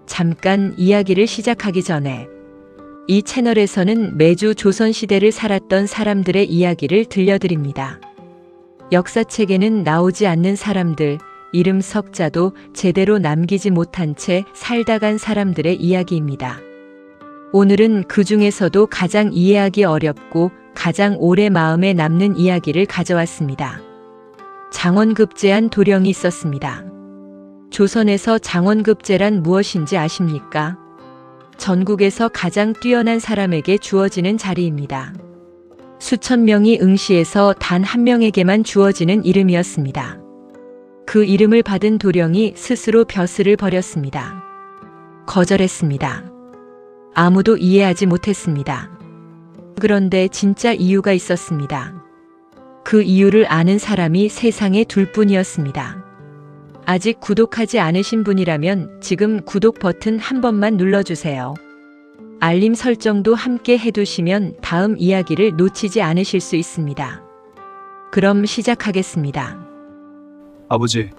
잠깐 이야기를 시작하기 전에 이 채널에서는 매주 조선시대를 살았던 사람들의 이야기를 들려드립니다. 역사책에는 나오지 않는 사람들, 이름 석자도 제대로 남기지 못한 채 살다 간 사람들의 이야기입니다. 오늘은 그 중에서도 가장 이해하기 어렵고 가장 오래 마음에 남는 이야기를 가져왔습니다. 장원급제한 도령이 있었습니다. 조선에서 장원급제란 무엇인지 아십니까? 전국에서 가장 뛰어난 사람에게 주어지는 자리입니다. 수천 명이 응시해서 단 한 명에게만 주어지는 이름이었습니다. 그 이름을 받은 도령이 스스로 벼슬을 버렸습니다. 거절했습니다. 아무도 이해하지 못했습니다. 그런데 진짜 이유가 있었습니다. 그 이유를 아는 사람이 세상에 둘뿐이었습니다. 아직 구독하지 않으신 분이라면 지금 구독 버튼 한 번만 눌러주세요. 알림 설정도 함께 해두시면 다음 이야기를 놓치지 않으실 수 있습니다. 그럼 시작하겠습니다. 아버지,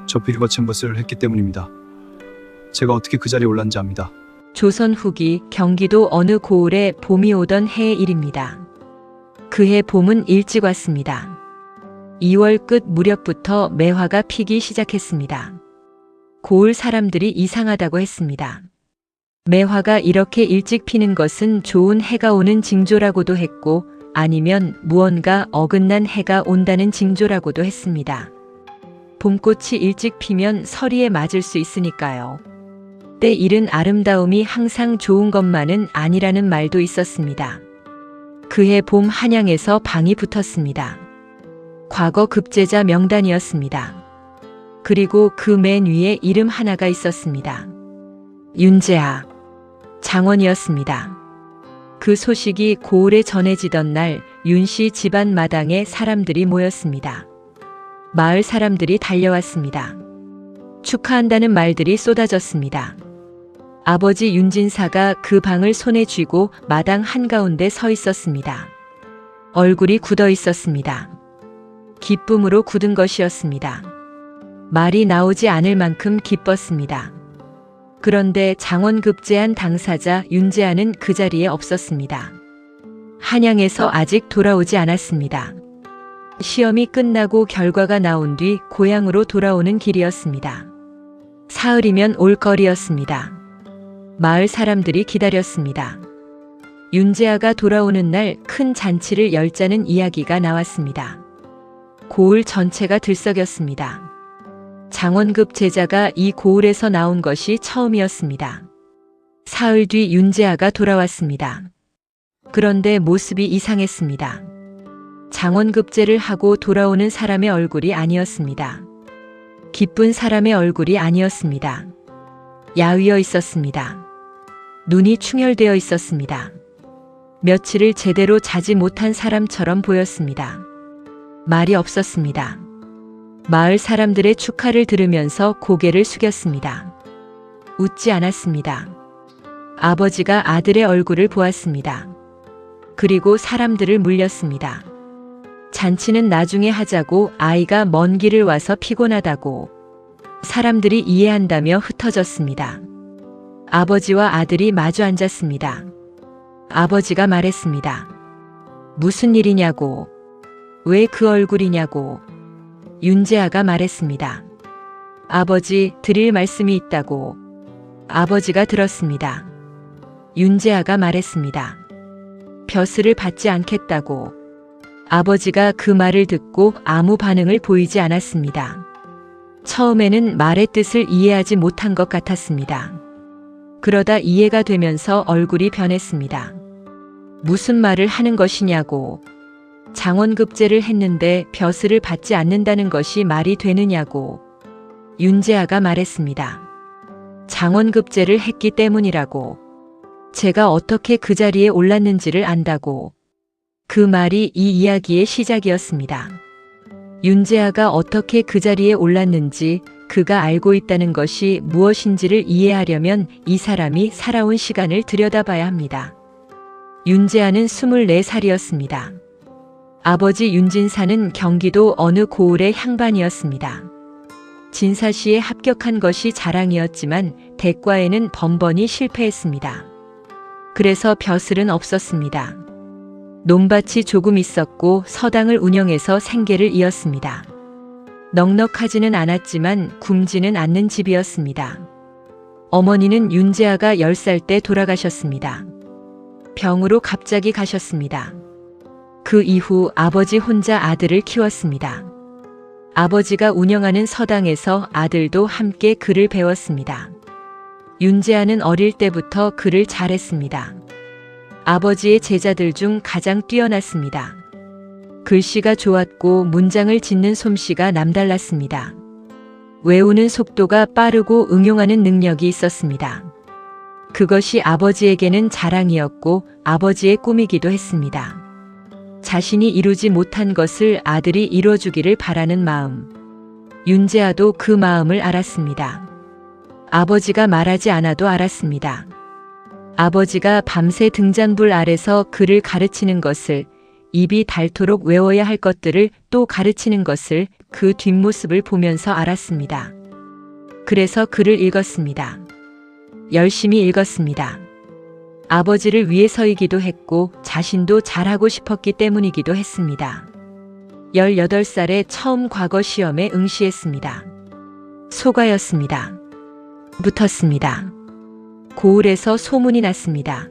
저 비리 거친 것을 했기 때문입니다. 제가 어떻게 그 자리에 올랐는지 압니다. 조선 후기 경기도 어느 고을에 봄이 오던 해의 일입니다. 그해 봄은 일찍 왔습니다. 2월 끝 무렵부터 매화가 피기 시작했습니다. 고을 사람들이 이상하다고 했습니다. 매화가 이렇게 일찍 피는 것은 좋은 해가 오는 징조라고도 했고 아니면 무언가 어긋난 해가 온다는 징조라고도 했습니다. 봄꽃이 일찍 피면 서리에 맞을 수 있으니까요. 때 이른 아름다움이 항상 좋은 것만은 아니라는 말도 있었습니다. 그해 봄 한양에서 방이 붙었습니다. 과거 급제자 명단이었습니다. 그리고 그 맨 위에 이름 하나가 있었습니다. 윤제아, 장원이었습니다. 그 소식이 고을에 전해지던 날 윤씨 집안 마당에 사람들이 모였습니다. 마을 사람들이 달려왔습니다. 축하한다는 말들이 쏟아졌습니다. 아버지 윤진사가 그 방을 손에 쥐고 마당 한가운데 서 있었습니다. 얼굴이 굳어 있었습니다. 기쁨으로 굳은 것이었습니다. 말이 나오지 않을 만큼 기뻤습니다. 그런데 장원급제한 당사자 윤제아는 그 자리에 없었습니다. 한양에서 아직 돌아오지 않았습니다. 시험이 끝나고 결과가 나온 뒤 고향으로 돌아오는 길이었습니다. 사흘이면 올 거리였습니다. 마을 사람들이 기다렸습니다. 윤제아가 돌아오는 날 큰 잔치를 열자는 이야기가 나왔습니다. 고을 전체가 들썩였습니다. 장원급 제자가 이 고을에서 나온 것이 처음이었습니다. 사흘 뒤 윤제아가 돌아왔습니다. 그런데 모습이 이상했습니다. 장원급제를 하고 돌아오는 사람의 얼굴이 아니었습니다. 기쁜 사람의 얼굴이 아니었습니다. 야위어 있었습니다. 눈이 충혈되어 있었습니다. 며칠을 제대로 자지 못한 사람처럼 보였습니다. 말이 없었습니다. 마을 사람들의 축하를 들으면서 고개를 숙였습니다. 웃지 않았습니다. 아버지가 아들의 얼굴을 보았습니다. 그리고 사람들을 물렸습니다. 잔치는 나중에 하자고, 아이가 먼 길을 와서 피곤하다고. 사람들이 이해한다며 흩어졌습니다. 아버지와 아들이 마주 앉았습니다. 아버지가 말했습니다. 무슨 일이냐고. 왜 그 얼굴이냐고. 윤제아가 말했습니다. 아버지, 드릴 말씀이 있다고. 아버지가 들었습니다. 윤제아가 말했습니다. 벼슬을 받지 않겠다고. 아버지가 그 말을 듣고 아무 반응을 보이지 않았습니다. 처음에는 말의 뜻을 이해하지 못한 것 같았습니다. 그러다 이해가 되면서 얼굴이 변했습니다. 무슨 말을 하는 것이냐고. 장원급제를 했는데 벼슬을 받지 않는다는 것이 말이 되느냐고. 윤제아가 말했습니다. 장원급제를 했기 때문이라고. 제가 어떻게 그 자리에 올랐는지를 안다고. 그 말이 이 이야기의 시작이었습니다. 윤제아가 어떻게 그 자리에 올랐는지, 그가 알고 있다는 것이 무엇인지를 이해하려면 이 사람이 살아온 시간을 들여다봐야 합니다. 윤제아는 24살이었습니다. 아버지 윤진사는 경기도 어느 고을의 향반이었습니다. 진사시에 합격한 것이 자랑이었지만 대과에는 번번이 실패했습니다. 그래서 벼슬은 없었습니다. 논밭이 조금 있었고 서당을 운영해서 생계를 이었습니다. 넉넉하지는 않았지만 굶지는 않는 집이었습니다. 어머니는 윤재아가 10살 때 돌아가셨습니다. 병으로 갑자기 가셨습니다. 그 이후 아버지 혼자 아들을 키웠습니다. 아버지가 운영하는 서당에서 아들도 함께 글을 배웠습니다. 윤재아는 어릴 때부터 글을 잘했습니다. 아버지의 제자들 중 가장 뛰어났습니다. 글씨가 좋았고 문장을 짓는 솜씨가 남달랐습니다. 외우는 속도가 빠르고 응용하는 능력이 있었습니다. 그것이 아버지에게는 자랑이었고 아버지의 꿈이기도 했습니다. 자신이 이루지 못한 것을 아들이 이뤄주기를 바라는 마음. 윤재아도 그 마음을 알았습니다. 아버지가 말하지 않아도 알았습니다. 아버지가 밤새 등잔불 아래서 글을 가르치는 것을, 입이 닳도록 외워야 할 것들을 또 가르치는 것을 그 뒷모습을 보면서 알았습니다. 그래서 글을 읽었습니다. 열심히 읽었습니다. 아버지를 위해서이기도 했고 자신도 잘하고 싶었기 때문이기도 했습니다. 18살에 처음 과거 시험에 응시했습니다. 소가였습니다. 붙었습니다. 고을에서 소문이 났습니다.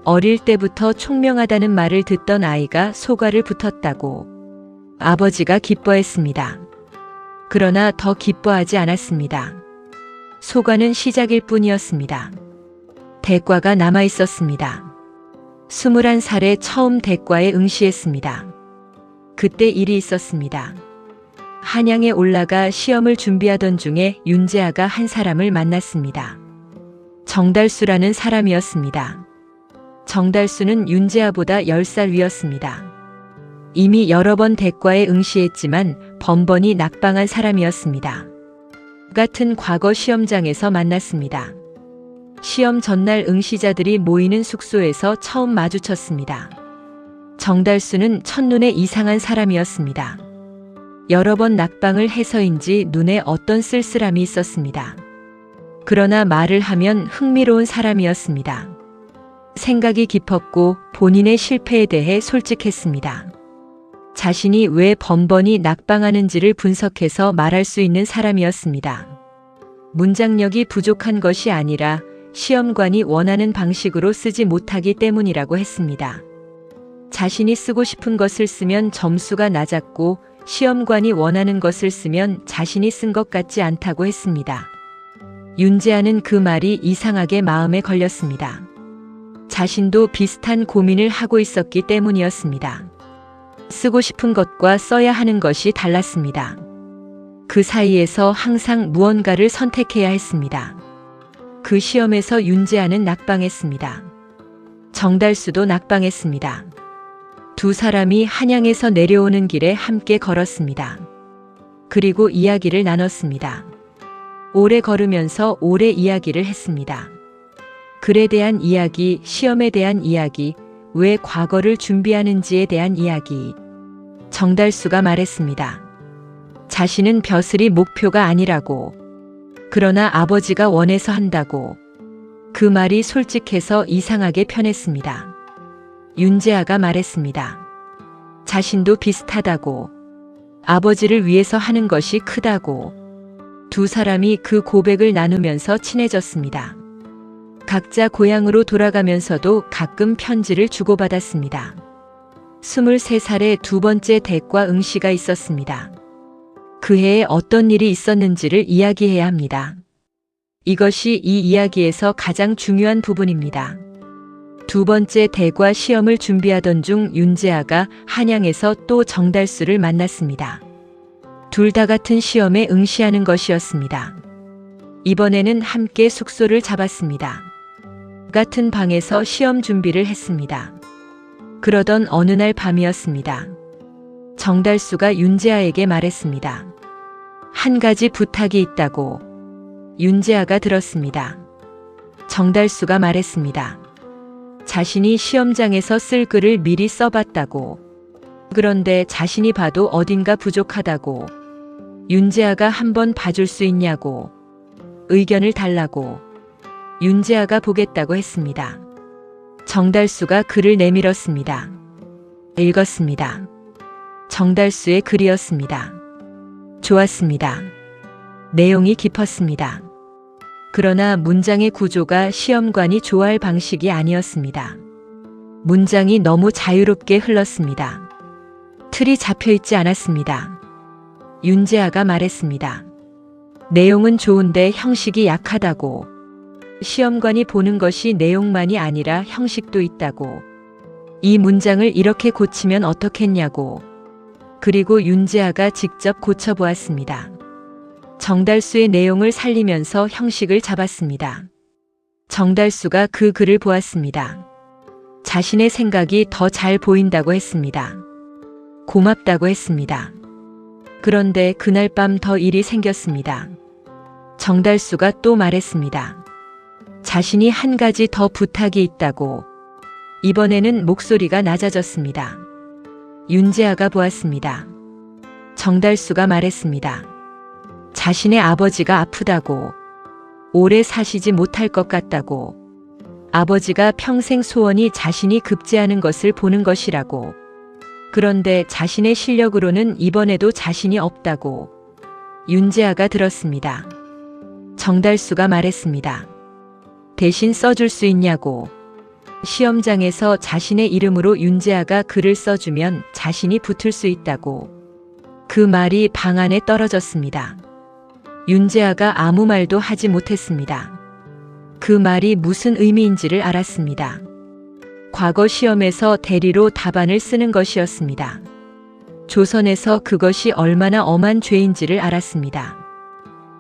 어릴 때부터 총명하다는 말을 듣던 아이가 소가를 붙었다고. 아버지가 기뻐했습니다. 그러나 더 기뻐하지 않았습니다. 소가는 시작일 뿐이었습니다. 대과가 남아 있었습니다. 21살에 처음 대과에 응시했습니다. 그때 일이 있었습니다. 한양에 올라가 시험을 준비하던 중에 윤재아가 한 사람을 만났습니다. 정달수라는 사람이었습니다. 정달수는 윤재아보다 10살 위였습니다. 이미 여러 번 대과에 응시했지만 번번이 낙방한 사람이었습니다. 같은 과거 시험장에서 만났습니다. 시험 전날 응시자들이 모이는 숙소에서 처음 마주쳤습니다. 정달수는 첫눈에 이상한 사람이었습니다. 여러 번 낙방을 해서인지 눈에 어떤 쓸쓸함이 있었습니다. 그러나 말을 하면 흥미로운 사람이었습니다. 생각이 깊었고 본인의 실패에 대해 솔직했습니다. 자신이 왜 번번이 낙방하는지를 분석해서 말할 수 있는 사람이었습니다. 문장력이 부족한 것이 아니라 시험관이 원하는 방식으로 쓰지 못하기 때문이라고 했습니다. 자신이 쓰고 싶은 것을 쓰면 점수가 낮았고 시험관이 원하는 것을 쓰면 자신이 쓴 것 같지 않다고 했습니다. 윤재아는 그 말이 이상하게 마음에 걸렸습니다. 자신도 비슷한 고민을 하고 있었기 때문이었습니다. 쓰고 싶은 것과 써야 하는 것이 달랐습니다. 그 사이에서 항상 무언가를 선택해야 했습니다. 그 시험에서 윤재아는 낙방했습니다. 정달수도 낙방했습니다. 두 사람이 한양에서 내려오는 길에 함께 걸었습니다. 그리고 이야기를 나눴습니다. 오래 걸으면서 오래 이야기를 했습니다. 글에 대한 이야기, 시험에 대한 이야기, 왜 과거를 준비하는지에 대한 이야기. 정달수가 말했습니다. 자신은 벼슬이 목표가 아니라고. 그러나 아버지가 원해서 한다고. 그 말이 솔직해서 이상하게 편했습니다. 윤재아가 말했습니다. 자신도 비슷하다고. 아버지를 위해서 하는 것이 크다고. 두 사람이 그 고백을 나누면서 친해졌습니다. 각자 고향으로 돌아가면서도 가끔 편지를 주고받았습니다. 23살에 두 번째 대과 응시가 있었습니다. 그 해에 어떤 일이 있었는지를 이야기해야 합니다. 이것이 이 이야기에서 가장 중요한 부분입니다. 두 번째 대과 시험을 준비하던 중 윤재아가 한양에서 또 정달수를 만났습니다. 둘 다 같은 시험에 응시하는 것이었습니다. 이번에는 함께 숙소를 잡았습니다. 같은 방에서 시험 준비를 했습니다. 그러던 어느 날 밤이었습니다. 정달수가 윤재아에게 말했습니다. 한 가지 부탁이 있다고. 윤재아가 들었습니다. 정달수가 말했습니다. 자신이 시험장에서 쓸 글을 미리 써봤다고. 그런데 자신이 봐도 어딘가 부족하다고. 윤재아가 한번 봐줄 수 있냐고. 의견을 달라고. 윤재아가 보겠다고 했습니다. 정달수가 글을 내밀었습니다. 읽었습니다. 정달수의 글이었습니다. 좋았습니다. 내용이 깊었습니다. 그러나 문장의 구조가 시험관이 좋아할 방식이 아니었습니다. 문장이 너무 자유롭게 흘렀습니다. 틀이 잡혀있지 않았습니다. 윤재아가 말했습니다. 내용은 좋은데 형식이 약하다고. 시험관이 보는 것이 내용만이 아니라 형식도 있다고. 이 문장을 이렇게 고치면 어떻겠냐고. 그리고 윤재아가 직접 고쳐보았습니다. 정달수의 내용을 살리면서 형식을 잡았습니다. 정달수가 그 글을 보았습니다. 자신의 생각이 더 잘 보인다고 했습니다. 고맙다고 했습니다. 그런데 그날 밤 더 일이 생겼습니다. 정달수가 또 말했습니다. 자신이 한 가지 더 부탁이 있다고. 이번에는 목소리가 낮아졌습니다. 윤재아가 보았습니다. 정달수가 말했습니다. 자신의 아버지가 아프다고. 오래 사시지 못할 것 같다고. 아버지가 평생 소원이 자신이 급제하는 것을 보는 것이라고. 그런데 자신의 실력으로는 이번에도 자신이 없다고. 윤재아가 들었습니다. 정달수가 말했습니다. 대신 써줄 수 있냐고. 시험장에서 자신의 이름으로 윤재아가 글을 써주면 자신이 붙을 수 있다고. 그 말이 방 안에 떨어졌습니다. 윤재아가 아무 말도 하지 못했습니다. 그 말이 무슨 의미인지를 알았습니다. 과거 시험에서 대리로 답안을 쓰는 것이었습니다. 조선에서 그것이 얼마나 엄한 죄인지를 알았습니다.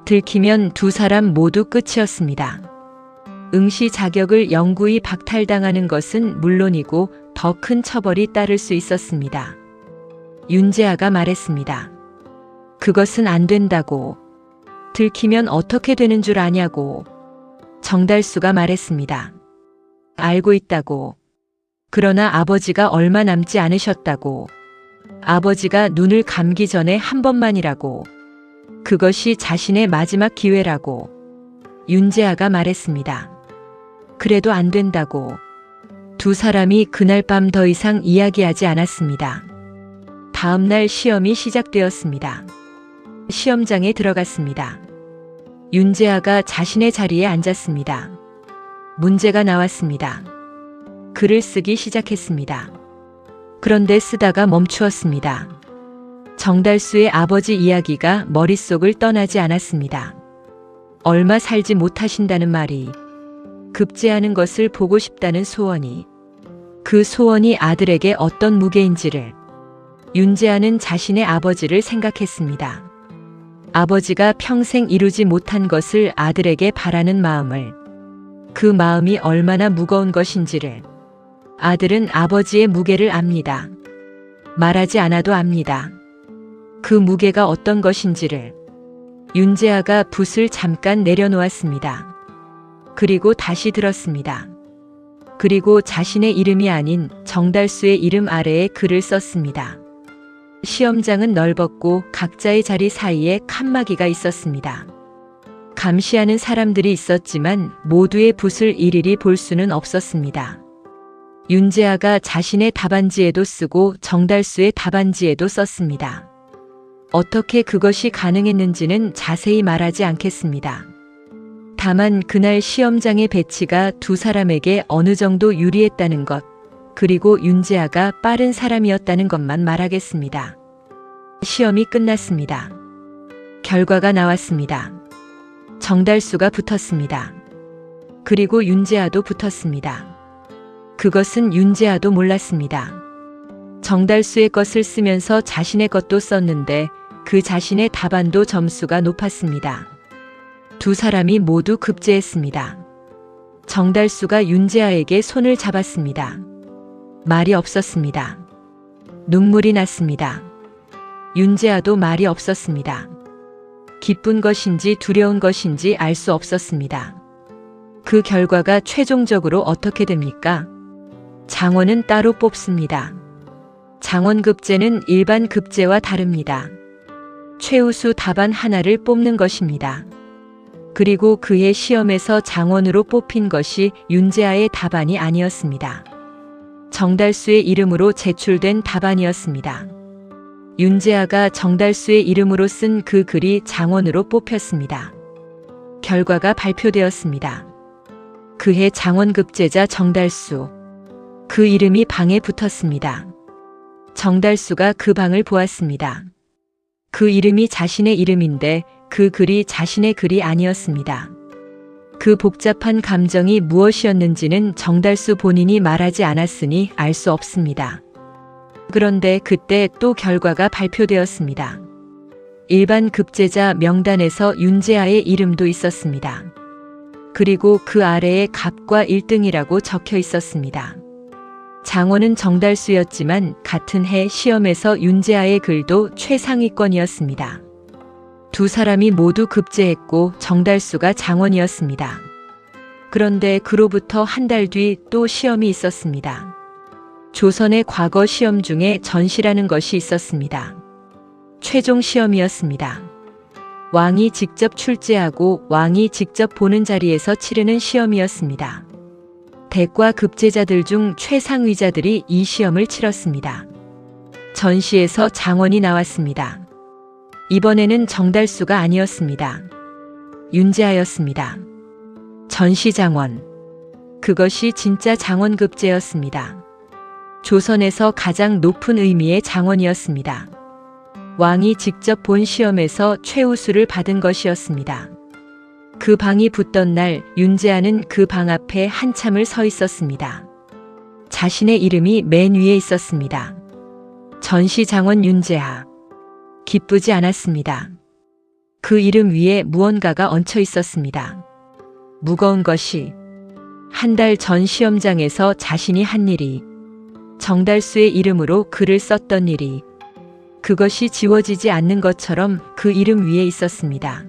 들키면 두 사람 모두 끝이었습니다. 응시 자격을 영구히 박탈당하는 것은 물론이고 더 큰 처벌이 따를 수 있었습니다. 윤재아가 말했습니다. 그것은 안 된다고. 들키면 어떻게 되는 줄 아냐고. 정달수가 말했습니다. 알고 있다고. 그러나 아버지가 얼마 남지 않으셨다고. 아버지가 눈을 감기 전에 한 번만이라고. 그것이 자신의 마지막 기회라고. 윤재아가 말했습니다. 그래도 안 된다고. 두 사람이 그날 밤 더 이상 이야기하지 않았습니다. 다음 날 시험이 시작되었습니다. 시험장에 들어갔습니다. 윤재아가 자신의 자리에 앉았습니다. 문제가 나왔습니다. 글을 쓰기 시작했습니다. 그런데 쓰다가 멈추었습니다. 정달수의 아버지 이야기가 머릿속을 떠나지 않았습니다. 얼마 살지 못하신다는 말이, 급제하는 것을 보고 싶다는 소원이, 그 소원이 아들에게 어떤 무게인지를. 윤재아는 자신의 아버지를 생각했습니다. 아버지가 평생 이루지 못한 것을 아들에게 바라는 마음을, 그 마음이 얼마나 무거운 것인지를. 아들은 아버지의 무게를 압니다. 말하지 않아도 압니다. 그 무게가 어떤 것인지를. 윤재아가 붓을 잠깐 내려놓았습니다. 그리고 다시 들었습니다. 그리고 자신의 이름이 아닌 정달수의 이름 아래에 글을 썼습니다. 시험장은 넓었고 각자의 자리 사이에 칸막이가 있었습니다. 감시하는 사람들이 있었지만 모두의 붓을 일일이 볼 수는 없었습니다. 윤재아가 자신의 답안지에도 쓰고 정달수의 답안지에도 썼습니다. 어떻게 그것이 가능했는지는 자세히 말하지 않겠습니다. 다만 그날 시험장의 배치가 두 사람에게 어느 정도 유리했다는 것, 그리고 윤재아가 빠른 사람이었다는 것만 말하겠습니다. 시험이 끝났습니다. 결과가 나왔습니다. 정달수가 붙었습니다. 그리고 윤재아도 붙었습니다. 그것은 윤재아도 몰랐습니다. 정달수의 것을 쓰면서 자신의 것도 썼는데 그 자신의 답안도 점수가 높았습니다. 두 사람이 모두 급제했습니다. 정달수가 윤재아에게 손을 잡았습니다. 말이 없었습니다. 눈물이 났습니다. 윤재아도 말이 없었습니다. 기쁜 것인지 두려운 것인지 알 수 없었습니다. 그 결과가 최종적으로 어떻게 됩니까? 장원은 따로 뽑습니다. 장원 급제는 일반 급제와 다릅니다. 최우수 답안 하나를 뽑는 것입니다. 그리고 그의 시험에서 장원으로 뽑힌 것이 윤재하의 답안이 아니었습니다. 정달수의 이름으로 제출된 답안이었습니다. 윤재하가 정달수의 이름으로 쓴 그 글이 장원으로 뽑혔습니다. 결과가 발표되었습니다. 그해 장원급제자 정달수. 그 이름이 방에 붙었습니다. 정달수가 그 방을 보았습니다. 그 이름이 자신의 이름인데 그 글이 자신의 글이 아니었습니다. 그 복잡한 감정이 무엇이었는지는 정달수 본인이 말하지 않았으니 알 수 없습니다. 그런데 그때 또 결과가 발표되었습니다. 일반 급제자 명단에서 윤재하의 이름도 있었습니다. 그리고 그 아래에 갑과 1등이라고 적혀 있었습니다. 장원은 정달수였지만 같은 해 시험에서 윤재하의 글도 최상위권이었습니다. 두 사람이 모두 급제했고 정달수가 장원이었습니다. 그런데 그로부터 한 달 뒤 또 시험이 있었습니다. 조선의 과거 시험 중에 전시라는 것이 있었습니다. 최종 시험이었습니다. 왕이 직접 출제하고 왕이 직접 보는 자리에서 치르는 시험이었습니다. 대과 급제자들 중 최상위자들이 이 시험을 치렀습니다. 전시에서 장원이 나왔습니다. 이번에는 정달수가 아니었습니다. 윤재하였습니다. 전시장원. 그것이 진짜 장원급제였습니다. 조선에서 가장 높은 의미의 장원이었습니다. 왕이 직접 본 시험에서 최우수를 받은 것이었습니다. 그 방이 붙던 날 윤재하는 그 방 앞에 한참을 서 있었습니다. 자신의 이름이 맨 위에 있었습니다. 전시장원 윤재하. 기쁘지 않았습니다. 그 이름 위에 무언가가 얹혀 있었습니다. 무거운 것이. 한 달 전 시험장에서 자신이 한 일이, 정달수의 이름으로 글을 썼던 일이, 그것이 지워지지 않는 것처럼 그 이름 위에 있었습니다.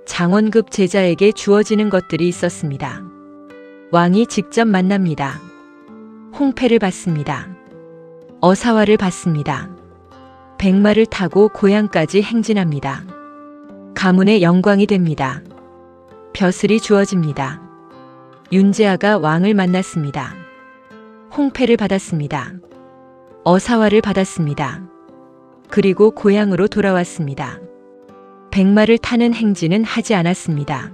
장원급 제자에게 주어지는 것들이 있었습니다. 왕이 직접 만납니다. 홍패를 받습니다. 어사화를 받습니다. 백마를 타고 고향까지 행진합니다. 가문의 영광이 됩니다. 벼슬이 주어집니다. 윤재하가 왕을 만났습니다. 홍패를 받았습니다. 어사화를 받았습니다. 그리고 고향으로 돌아왔습니다. 백마를 타는 행진은 하지 않았습니다.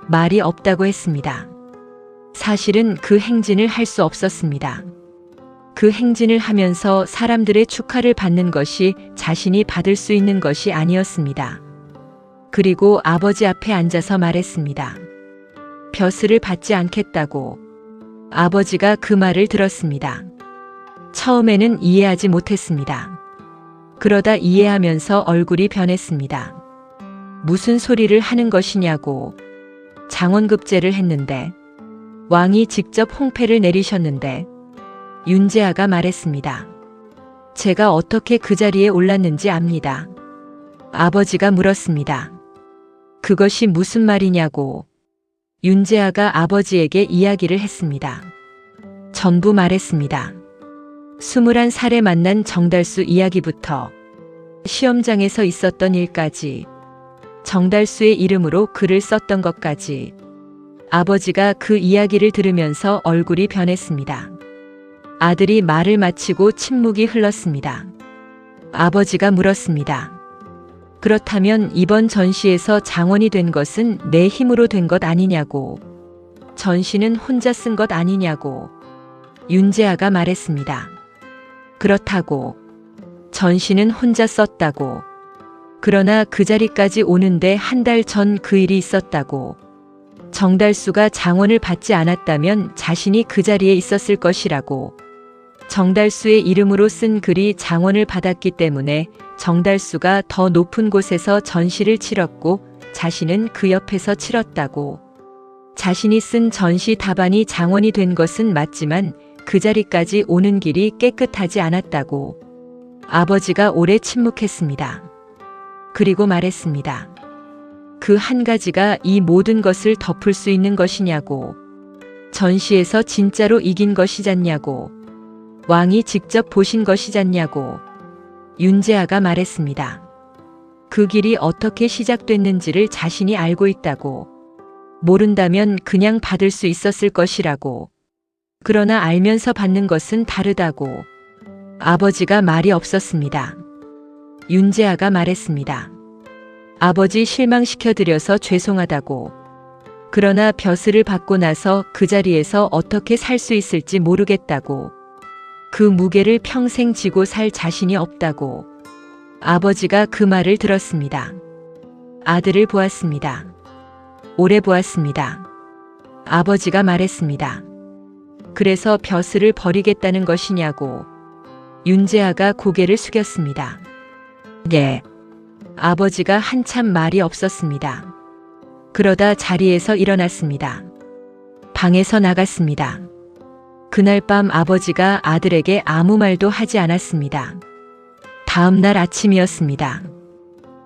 말이 없다고 했습니다. 사실은 그 행진을 할 수 없었습니다. 그 행진을 하면서 사람들의 축하를 받는 것이 자신이 받을 수 있는 것이 아니었습니다. 그리고 아버지 앞에 앉아서 말했습니다. 벼슬을 받지 않겠다고. 아버지가 그 말을 들었습니다. 처음에는 이해하지 못했습니다. 그러다 이해하면서 얼굴이 변했습니다. 무슨 소리를 하는 것이냐고. 장원급제를 했는데, 왕이 직접 홍패를 내리셨는데, 윤재하가 말했습니다. 제가 어떻게 그 자리에 올랐는지 압니다. 아버지가 물었습니다. 그것이 무슨 말이냐고. 윤재하가 아버지에게 이야기를 했습니다. 전부 말했습니다. 21살에 만난 정달수 이야기부터 시험장에서 있었던 일까지, 정달수의 이름으로 글을 썼던 것까지. 아버지가 그 이야기를 들으면서 얼굴이 변했습니다. 아들이 말을 마치고 침묵이 흘렀습니다. 아버지가 물었습니다. 그렇다면 이번 전시에서 장원이 된 것은 내 힘으로 된 것 아니냐고. 전시는 혼자 쓴 것 아니냐고. 윤재하가 말했습니다. 그렇다고. 전시는 혼자 썼다고. 그러나 그 자리까지 오는데 한 달 전 그 일이 있었다고. 정달수가 장원을 받지 않았다면 자신이 그 자리에 있었을 것이라고. 정달수의 이름으로 쓴 글이 장원을 받았기 때문에 정달수가 더 높은 곳에서 전시를 치렀고 자신은 그 옆에서 치렀다고. 자신이 쓴 전시 답안이 장원이 된 것은 맞지만 그 자리까지 오는 길이 깨끗하지 않았다고. 아버지가 오래 침묵했습니다. 그리고 말했습니다. 그 한 가지가 이 모든 것을 덮을 수 있는 것이냐고. 전시에서 진짜로 이긴 것이잖냐고. 왕이 직접 보신 것이잖냐고. 윤재하가 말했습니다. 그 길이 어떻게 시작됐는지를 자신이 알고 있다고. 모른다면 그냥 받을 수 있었을 것이라고. 그러나 알면서 받는 것은 다르다고. 아버지가 말이 없었습니다. 윤재아가 말했습니다. 아버지 실망시켜드려서 죄송하다고. 그러나 벼슬을 받고 나서 그 자리에서 어떻게 살 수 있을지 모르겠다고. 그 무게를 평생 지고 살 자신이 없다고. 아버지가 그 말을 들었습니다. 아들을 보았습니다. 오래 보았습니다. 아버지가 말했습니다. 그래서 벼슬을 버리겠다는 것이냐고. 윤재아가 고개를 숙였습니다. 예. 아버지가 한참 말이 없었습니다. 그러다 자리에서 일어났습니다. 방에서 나갔습니다. 그날 밤 아버지가 아들에게 아무 말도 하지 않았습니다. 다음 날 아침이었습니다.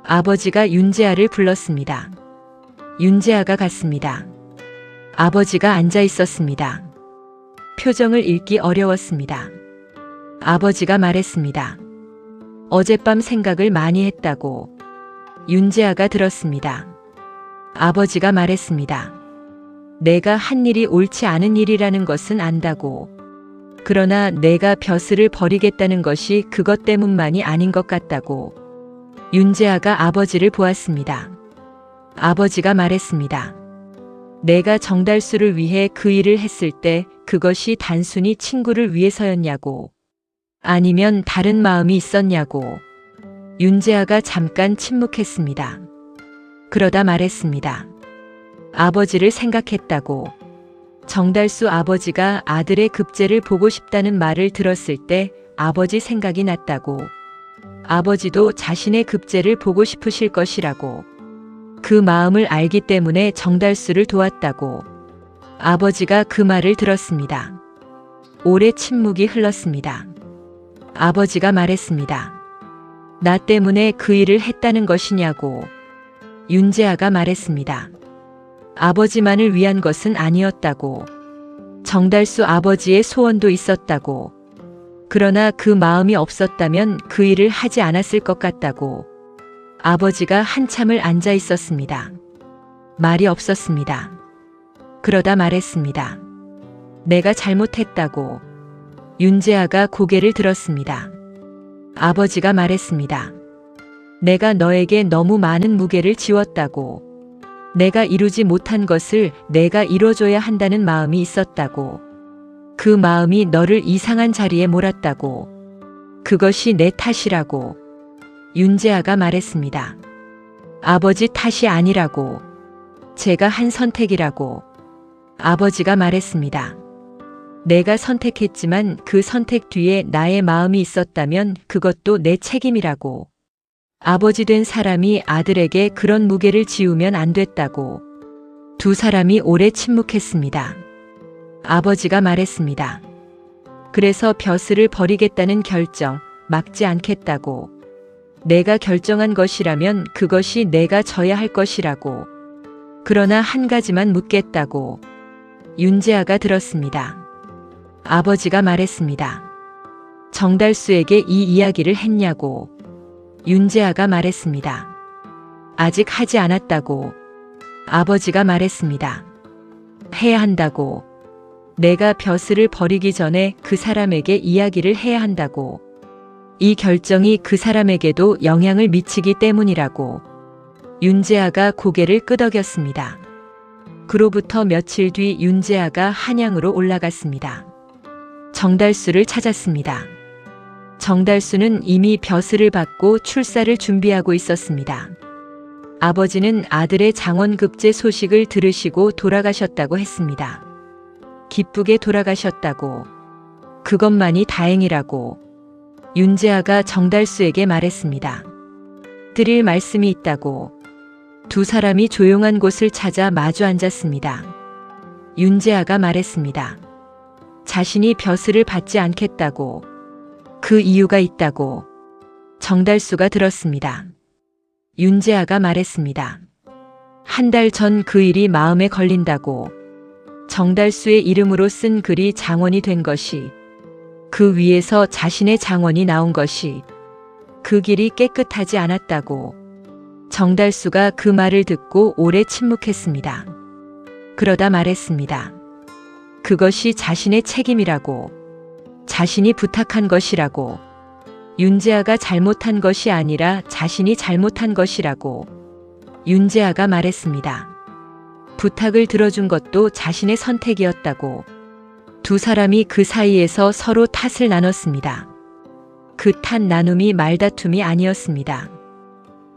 아버지가 윤재아를 불렀습니다. 윤재아가 갔습니다. 아버지가 앉아 있었습니다. 표정을 읽기 어려웠습니다. 아버지가 말했습니다. 어젯밤 생각을 많이 했다고. 윤재아가 들었습니다. 아버지가 말했습니다. 내가 한 일이 옳지 않은 일이라는 것은 안다고. 그러나 내가 벼슬을 버리겠다는 것이 그것 때문만이 아닌 것 같다고. 윤재아가 아버지를 보았습니다. 아버지가 말했습니다. 내가 정달수를 위해 그 일을 했을 때 그것이 단순히 친구를 위해서였냐고. 아니면 다른 마음이 있었냐고. 윤재아가 잠깐 침묵했습니다. 그러다 말했습니다. 아버지를 생각했다고. 정달수 아버지가 아들의 급제를 보고 싶다는 말을 들었을 때 아버지 생각이 났다고. 아버지도 자신의 급제를 보고 싶으실 것이라고. 그 마음을 알기 때문에 정달수를 도왔다고. 아버지가 그 말을 들었습니다. 오래 침묵이 흘렀습니다. 아버지가 말했습니다. 나 때문에 그 일을 했다는 것이냐고. 윤재아가 말했습니다. 아버지만을 위한 것은 아니었다고. 정달수 아버지의 소원도 있었다고. 그러나 그 마음이 없었다면 그 일을 하지 않았을 것 같다고. 아버지가 한참을 앉아 있었습니다. 말이 없었습니다. 그러다 말했습니다. 내가 잘못했다고. 윤재아가 고개를 들었습니다. 아버지가 말했습니다. 내가 너에게 너무 많은 무게를 지웠다고. 내가 이루지 못한 것을 내가 이뤄줘야 한다는 마음이 있었다고. 그 마음이 너를 이상한 자리에 몰았다고. 그것이 내 탓이라고. 윤재아가 말했습니다. 아버지 탓이 아니라고. 제가 한 선택이라고. 아버지가 말했습니다. 내가 선택했지만 그 선택 뒤에 나의 마음이 있었다면 그것도 내 책임이라고. 아버지 된 사람이 아들에게 그런 무게를 지우면 안 됐다고. 두 사람이 오래 침묵했습니다. 아버지가 말했습니다. 그래서 벼슬을 버리겠다는 결정, 막지 않겠다고. 내가 결정한 것이라면 그것이 내가 져야 할 것이라고. 그러나 한 가지만 묻겠다고. 윤재아가 들었습니다. 아버지가 말했습니다. 정달수에게 이 이야기를 했냐고. 윤재아가 말했습니다. 아직 하지 않았다고. 아버지가 말했습니다. 해야 한다고. 내가 벼슬을 버리기 전에 그 사람에게 이야기를 해야 한다고. 이 결정이 그 사람에게도 영향을 미치기 때문이라고. 윤재아가 고개를 끄덕였습니다. 그로부터 며칠 뒤 윤재아가 한양으로 올라갔습니다. 정달수를 찾았습니다. 정달수는 이미 벼슬을 받고 출사를 준비하고 있었습니다. 아버지는 아들의 장원급제 소식을 들으시고 돌아가셨다고 했습니다. 기쁘게 돌아가셨다고. 그것만이 다행이라고. 윤재아가 정달수에게 말했습니다. 드릴 말씀이 있다고. 두 사람이 조용한 곳을 찾아 마주 앉았습니다. 윤재아가 말했습니다. 자신이 벼슬을 받지 않겠다고. 그 이유가 있다고. 정달수가 들었습니다. 윤재아가 말했습니다. 한 달 전 그 일이 마음에 걸린다고. 정달수의 이름으로 쓴 글이 장원이 된 것이, 그 위에서 자신의 장원이 나온 것이, 그 길이 깨끗하지 않았다고. 정달수가 그 말을 듣고 오래 침묵했습니다. 그러다 말했습니다. 그것이 자신의 책임이라고, 자신이 부탁한 것이라고, 윤재아가 잘못한 것이 아니라 자신이 잘못한 것이라고 윤재아가 말했습니다. 부탁을 들어준 것도 자신의 선택이었다고. 두 사람이 그 사이에서 서로 탓을 나눴습니다. 그 탓 나눔이 말다툼이 아니었습니다.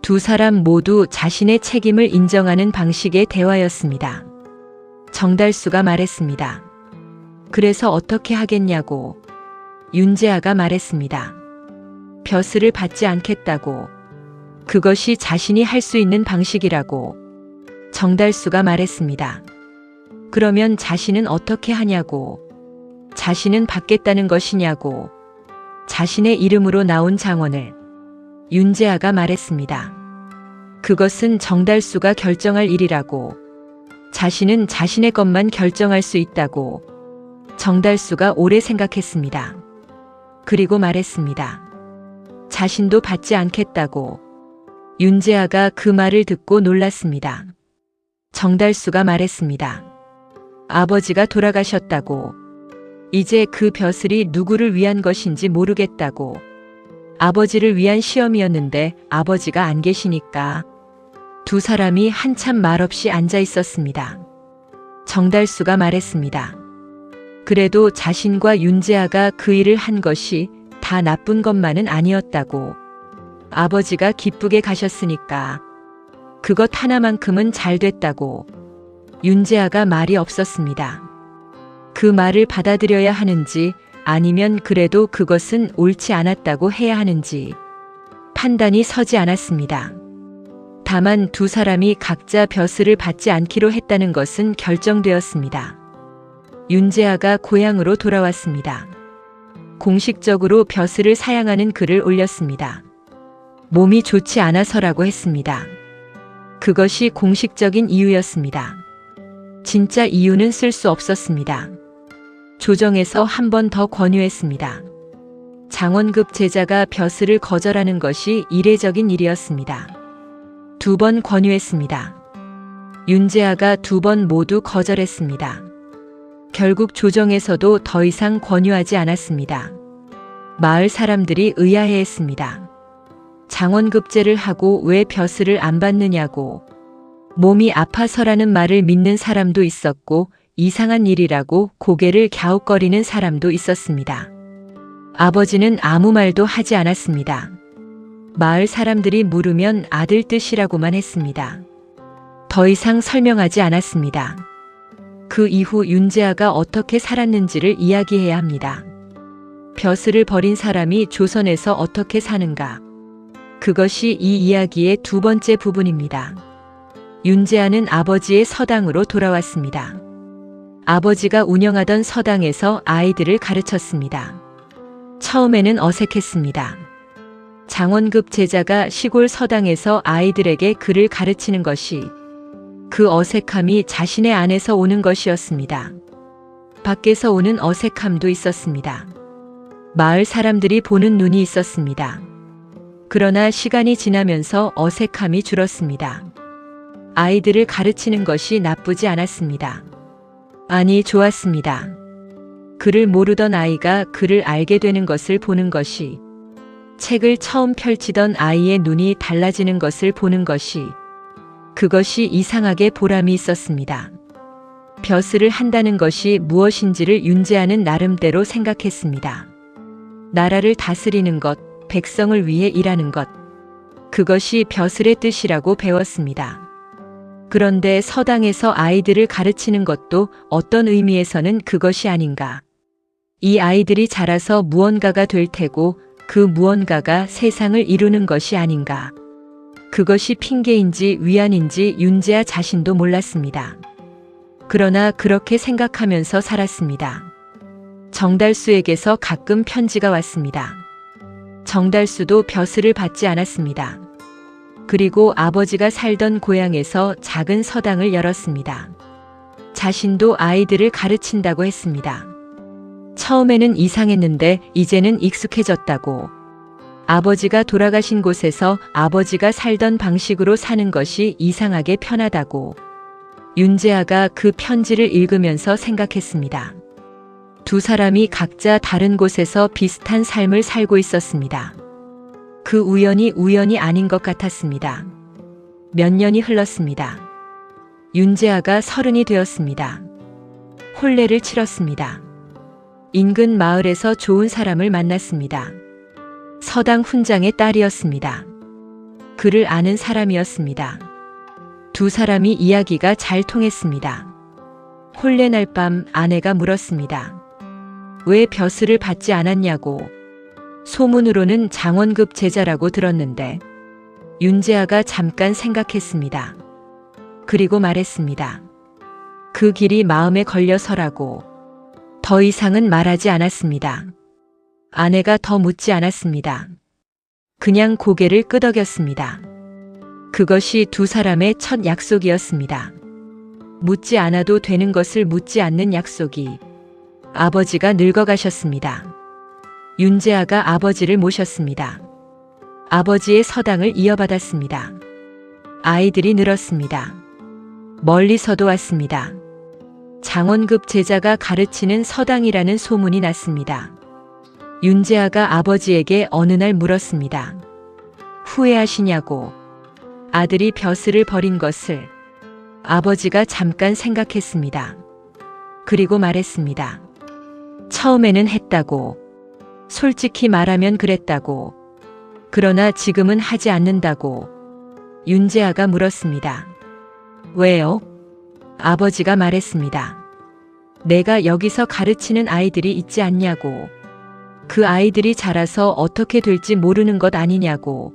두 사람 모두 자신의 책임을 인정하는 방식의 대화였습니다. 정달수가 말했습니다. 그래서 어떻게 하겠냐고. 윤재아가 말했습니다. 벼슬을 받지 않겠다고. 그것이 자신이 할 수 있는 방식이라고. 정달수가 말했습니다. 그러면 자신은 어떻게 하냐고. 자신은 받겠다는 것이냐고. 자신의 이름으로 나온 장원을. 윤재아가 말했습니다. 그것은 정달수가 결정할 일이라고. 자신은 자신의 것만 결정할 수 있다고. 정달수가 오래 생각했습니다. 그리고 말했습니다. 자신도 받지 않겠다고. 윤재아가 그 말을 듣고 놀랐습니다. 정달수가 말했습니다. 아버지가 돌아가셨다고. 이제 그 벼슬이 누구를 위한 것인지 모르겠다고. 아버지를 위한 시험이었는데 아버지가 안 계시니까. 두 사람이 한참 말없이 앉아 있었습니다. 정달수가 말했습니다. 그래도 자신과 윤재아가 그 일을 한 것이 다 나쁜 것만은 아니었다고. 아버지가 기쁘게 가셨으니까. 그것 하나만큼은 잘 됐다고. 윤재아가 말이 없었습니다. 그 말을 받아들여야 하는지 아니면 그래도 그것은 옳지 않았다고 해야 하는지 판단이 서지 않았습니다. 다만 두 사람이 각자 벼슬을 받지 않기로 했다는 것은 결정되었습니다. 윤재아가 고향으로 돌아왔습니다. 공식적으로 벼슬을 사양하는 글을 올렸습니다. 몸이 좋지 않아서라고 했습니다. 그것이 공식적인 이유였습니다. 진짜 이유는 쓸 수 없었습니다. 조정에서 한 번 더 권유했습니다. 장원급 제자가 벼슬을 거절하는 것이 이례적인 일이었습니다. 두 번 권유했습니다. 윤재아가 두 번 모두 거절했습니다. 결국 조정에서도 더 이상 권유하지 않았습니다. 마을 사람들이 의아해했습니다. 장원급제를 하고 왜 벼슬을 안 받느냐고. 몸이 아파서라는 말을 믿는 사람도 있었고 이상한 일이라고 고개를 갸웃거리는 사람도 있었습니다. 아버지는 아무 말도 하지 않았습니다. 마을 사람들이 물으면 아들 뜻이라고만 했습니다. 더 이상 설명하지 않았습니다. 그 이후 윤재아가 어떻게 살았는지를 이야기해야 합니다. 벼슬을 버린 사람이 조선에서 어떻게 사는가. 그것이 이 이야기의 두 번째 부분입니다. 윤재아는 아버지의 서당으로 돌아왔습니다. 아버지가 운영하던 서당에서 아이들을 가르쳤습니다. 처음에는 어색했습니다. 장원급 제자가 시골 서당에서 아이들에게 글을 가르치는 것이 그 어색함이 자신의 안에서 오는 것이었습니다. 밖에서 오는 어색함도 있었습니다. 마을 사람들이 보는 눈이 있었습니다. 그러나 시간이 지나면서 어색함이 줄었습니다. 아이들을 가르치는 것이 나쁘지 않았습니다. 아니, 좋았습니다. 글을 모르던 아이가 글을 알게 되는 것을 보는 것이, 책을 처음 펼치던 아이의 눈이 달라지는 것을 보는 것이, 그것이 이상하게 보람이 있었습니다. 벼슬을 한다는 것이 무엇인지를 윤재아는 나름대로 생각했습니다. 나라를 다스리는 것, 백성을 위해 일하는 것, 그것이 벼슬의 뜻이라고 배웠습니다. 그런데 서당에서 아이들을 가르치는 것도 어떤 의미에서는 그것이 아닌가. 이 아이들이 자라서 무언가가 될 테고 그 무언가가 세상을 이루는 것이 아닌가. 그것이 핑계인지 위안인지 윤재아 자신도 몰랐습니다. 그러나 그렇게 생각하면서 살았습니다. 정달수에게서 가끔 편지가 왔습니다. 정달수도 벼슬을 받지 않았습니다. 그리고 아버지가 살던 고향에서 작은 서당을 열었습니다. 자신도 아이들을 가르친다고 했습니다. 처음에는 이상했는데 이제는 익숙해졌다고. 아버지가 돌아가신 곳에서 아버지가 살던 방식으로 사는 것이 이상하게 편하다고 윤재아가 그 편지를 읽으면서 생각했습니다. 두 사람이 각자 다른 곳에서 비슷한 삶을 살고 있었습니다. 그 우연이 아닌 것 같았습니다. 몇 년이 흘렀습니다. 윤재아가 30이 되었습니다. 혼례를 치렀습니다. 인근 마을에서 좋은 사람을 만났습니다. 서당 훈장의 딸이었습니다. 그를 아는 사람이었습니다. 두 사람이 이야기가 잘 통했습니다. 혼례 날 밤 아내가 물었습니다. 왜 벼슬을 받지 않았냐고. 소문으로는 장원급 제자라고 들었는데. 윤재아가 잠깐 생각했습니다. 그리고 말했습니다. 그 길이 마음에 걸려서라고. 더 이상은 말하지 않았습니다. 아내가 더 묻지 않았습니다. 그냥 고개를 끄덕였습니다. 그것이 두 사람의 첫 약속이었습니다. 묻지 않아도 되는 것을 묻지 않는 약속이. 아버지가 늙어가셨습니다. 윤재아가 아버지를 모셨습니다. 아버지의 서당을 이어받았습니다. 아이들이 늘었습니다. 멀리서도 왔습니다. 장원급 제자가 가르치는 서당이라는 소문이 났습니다. 윤재아가 아버지에게 어느 날 물었습니다. 후회하시냐고. 아들이 벼슬을 버린 것을. 아버지가 잠깐 생각했습니다. 그리고 말했습니다. 처음에는 했다고. 솔직히 말하면 그랬다고. 그러나 지금은 하지 않는다고. 윤재아가 물었습니다. 왜요? 아버지가 말했습니다. 내가 여기서 가르치는 아이들이 있지 않냐고. 그 아이들이 자라서 어떻게 될지 모르는 것 아니냐고.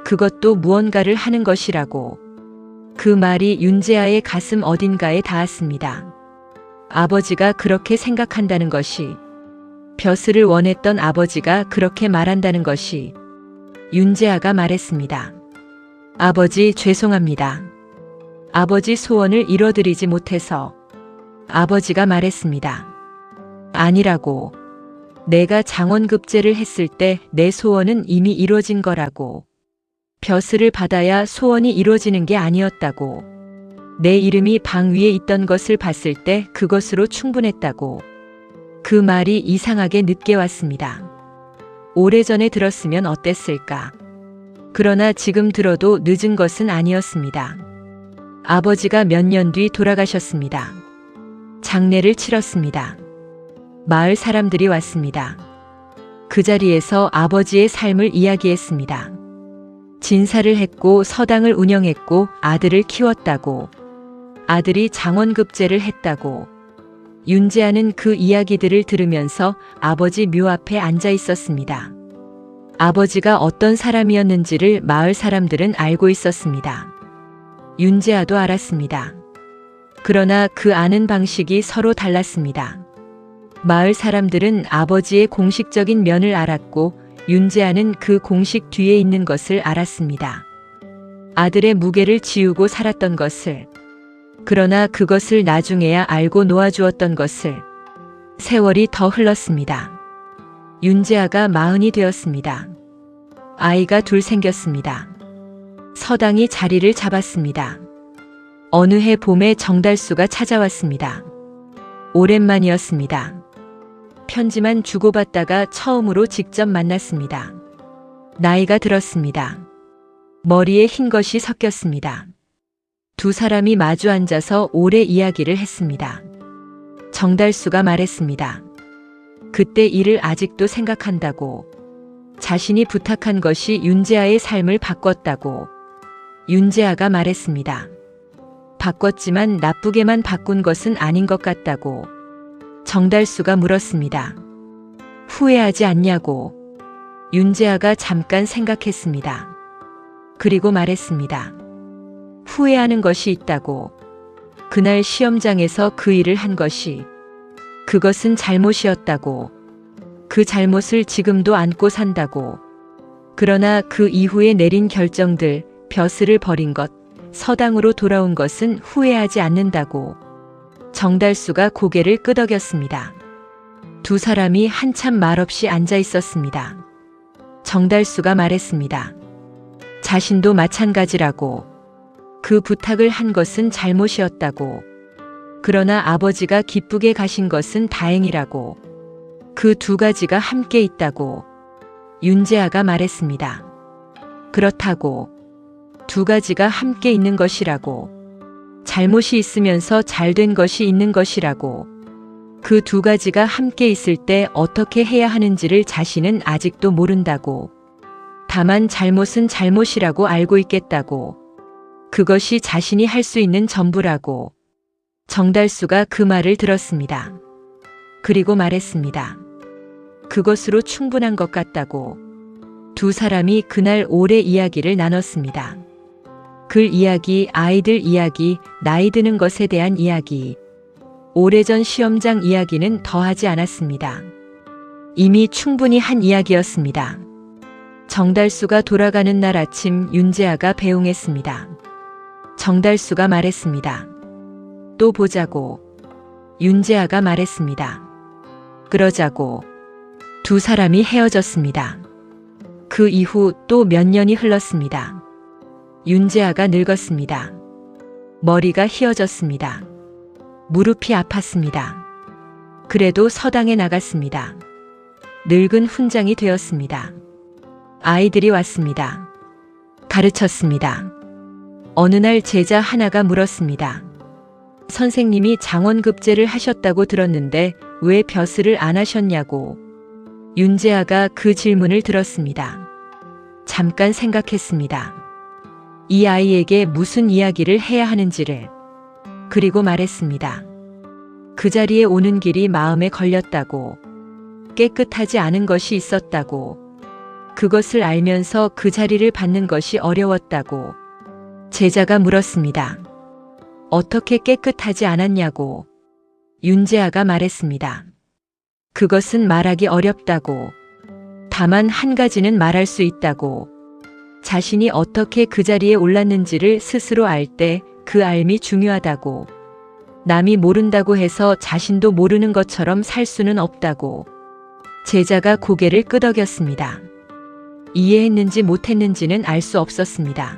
그것도 무언가를 하는 것이라고. 그 말이 윤재아의 가슴 어딘가에 닿았습니다. 아버지가 그렇게 생각한다는 것이, 벼슬을 원했던 아버지가 그렇게 말한다는 것이. 윤재아가 말했습니다. 아버지 죄송합니다. 아버지 소원을 이뤄드리지 못해서. 아버지가 말했습니다. 아니라고. 내가 장원급제를 했을 때 내 소원은 이미 이루어진 거라고. 벼슬을 받아야 소원이 이루어지는 게 아니었다고. 내 이름이 방 위에 있던 것을 봤을 때 그것으로 충분했다고. 그 말이 이상하게 늦게 왔습니다. 오래전에 들었으면 어땠을까. 그러나 지금 들어도 늦은 것은 아니었습니다. 아버지가 몇 년 뒤 돌아가셨습니다. 장례를 치렀습니다. 마을 사람들이 왔습니다. 그 자리에서 아버지의 삶을 이야기했습니다. 진사를 했고 서당을 운영했고 아들을 키웠다고. 아들이 장원급제를 했다고. 윤재아는 그 이야기들을 들으면서 아버지 묘 앞에 앉아 있었습니다. 아버지가 어떤 사람이었는지를 마을 사람들은 알고 있었습니다. 윤재아도 알았습니다. 그러나 그 아는 방식이 서로 달랐습니다. 마을 사람들은 아버지의 공식적인 면을 알았고 윤재아는 그 공식 뒤에 있는 것을 알았습니다. 아들의 무게를 지우고 살았던 것을. 그러나 그것을 나중에야 알고 놓아주었던 것을. 세월이 더 흘렀습니다. 윤재아가 40이 되었습니다. 아이가 둘 생겼습니다. 서당이 자리를 잡았습니다. 어느 해 봄에 정달수가 찾아왔습니다. 오랜만이었습니다. 편지만 주고받다가 처음으로 직접 만났습니다. 나이가 들었습니다. 머리에 흰 것이 섞였습니다. 두 사람이 마주 앉아서 오래 이야기를 했습니다. 정달수가 말했습니다. 그때 일을 아직도 생각한다고. 자신이 부탁한 것이 윤재아의 삶을 바꿨다고. 윤재아가 말했습니다. 바꿨지만 나쁘게만 바꾼 것은 아닌 것 같다고. 정달수가 물었습니다. 후회하지 않냐고. 윤재아가 잠깐 생각했습니다. 그리고 말했습니다. 후회하는 것이 있다고. 그날 시험장에서 그 일을 한 것이. 그것은 잘못이었다고. 그 잘못을 지금도 안고 산다고. 그러나 그 이후에 내린 결정들, 벼슬을 버린 것, 서당으로 돌아온 것은 후회하지 않는다고. 정달수가 고개를 끄덕였습니다. 두 사람이 한참 말없이 앉아 있었습니다. 정달수가 말했습니다. 자신도 마찬가지라고. 그 부탁을 한 것은 잘못이었다고. 그러나 아버지가 기쁘게 가신 것은 다행이라고. 그 두 가지가 함께 있다고. 윤재아가 말했습니다. 그렇다고. 두 가지가 함께 있는 것이라고. 잘못이 있으면서 잘된 것이 있는 것이라고. 그 두 가지가 함께 있을 때 어떻게 해야 하는지를 자신은 아직도 모른다고. 다만 잘못은 잘못이라고 알고 있겠다고. 그것이 자신이 할 수 있는 전부라고. 정달수가 그 말을 들었습니다. 그리고 말했습니다. 그것으로 충분한 것 같다고. 두 사람이 그날 오래 이야기를 나눴습니다. 글 이야기, 아이들 이야기, 나이 드는 것에 대한 이야기. 오래전 시험장 이야기는 더하지 않았습니다. 이미 충분히 한 이야기였습니다. 정달수가 돌아가는 날 아침 윤재아가 배웅했습니다. 정달수가 말했습니다. 또 보자고. 윤재아가 말했습니다. 그러자고. 두 사람이 헤어졌습니다. 그 이후 또 몇 년이 흘렀습니다. 윤재아가 늙었습니다. 머리가 휘어졌습니다. 무릎이 아팠습니다. 그래도 서당에 나갔습니다. 늙은 훈장이 되었습니다. 아이들이 왔습니다. 가르쳤습니다. 어느 날 제자 하나가 물었습니다. 선생님이 장원급제를 하셨다고 들었는데 왜 벼슬을 안 하셨냐고. 윤재아가 그 질문을 들었습니다. 잠깐 생각했습니다. 이 아이에게 무슨 이야기를 해야 하는지를. 그리고 말했습니다. 그 자리에 오는 길이 마음에 걸렸다고. 깨끗하지 않은 것이 있었다고. 그것을 알면서 그 자리를 받는 것이 어려웠다고. 제자가 물었습니다. 어떻게 깨끗하지 않았냐고. 윤재아가 말했습니다. 그것은 말하기 어렵다고. 다만 한 가지는 말할 수 있다고. 자신이 어떻게 그 자리에 올랐는지를 스스로 알 때 그 알미 중요하다고. 남이 모른다고 해서 자신도 모르는 것처럼 살 수는 없다고. 제자가 고개를 끄덕였습니다. 이해했는지 못했는지는 알 수 없었습니다.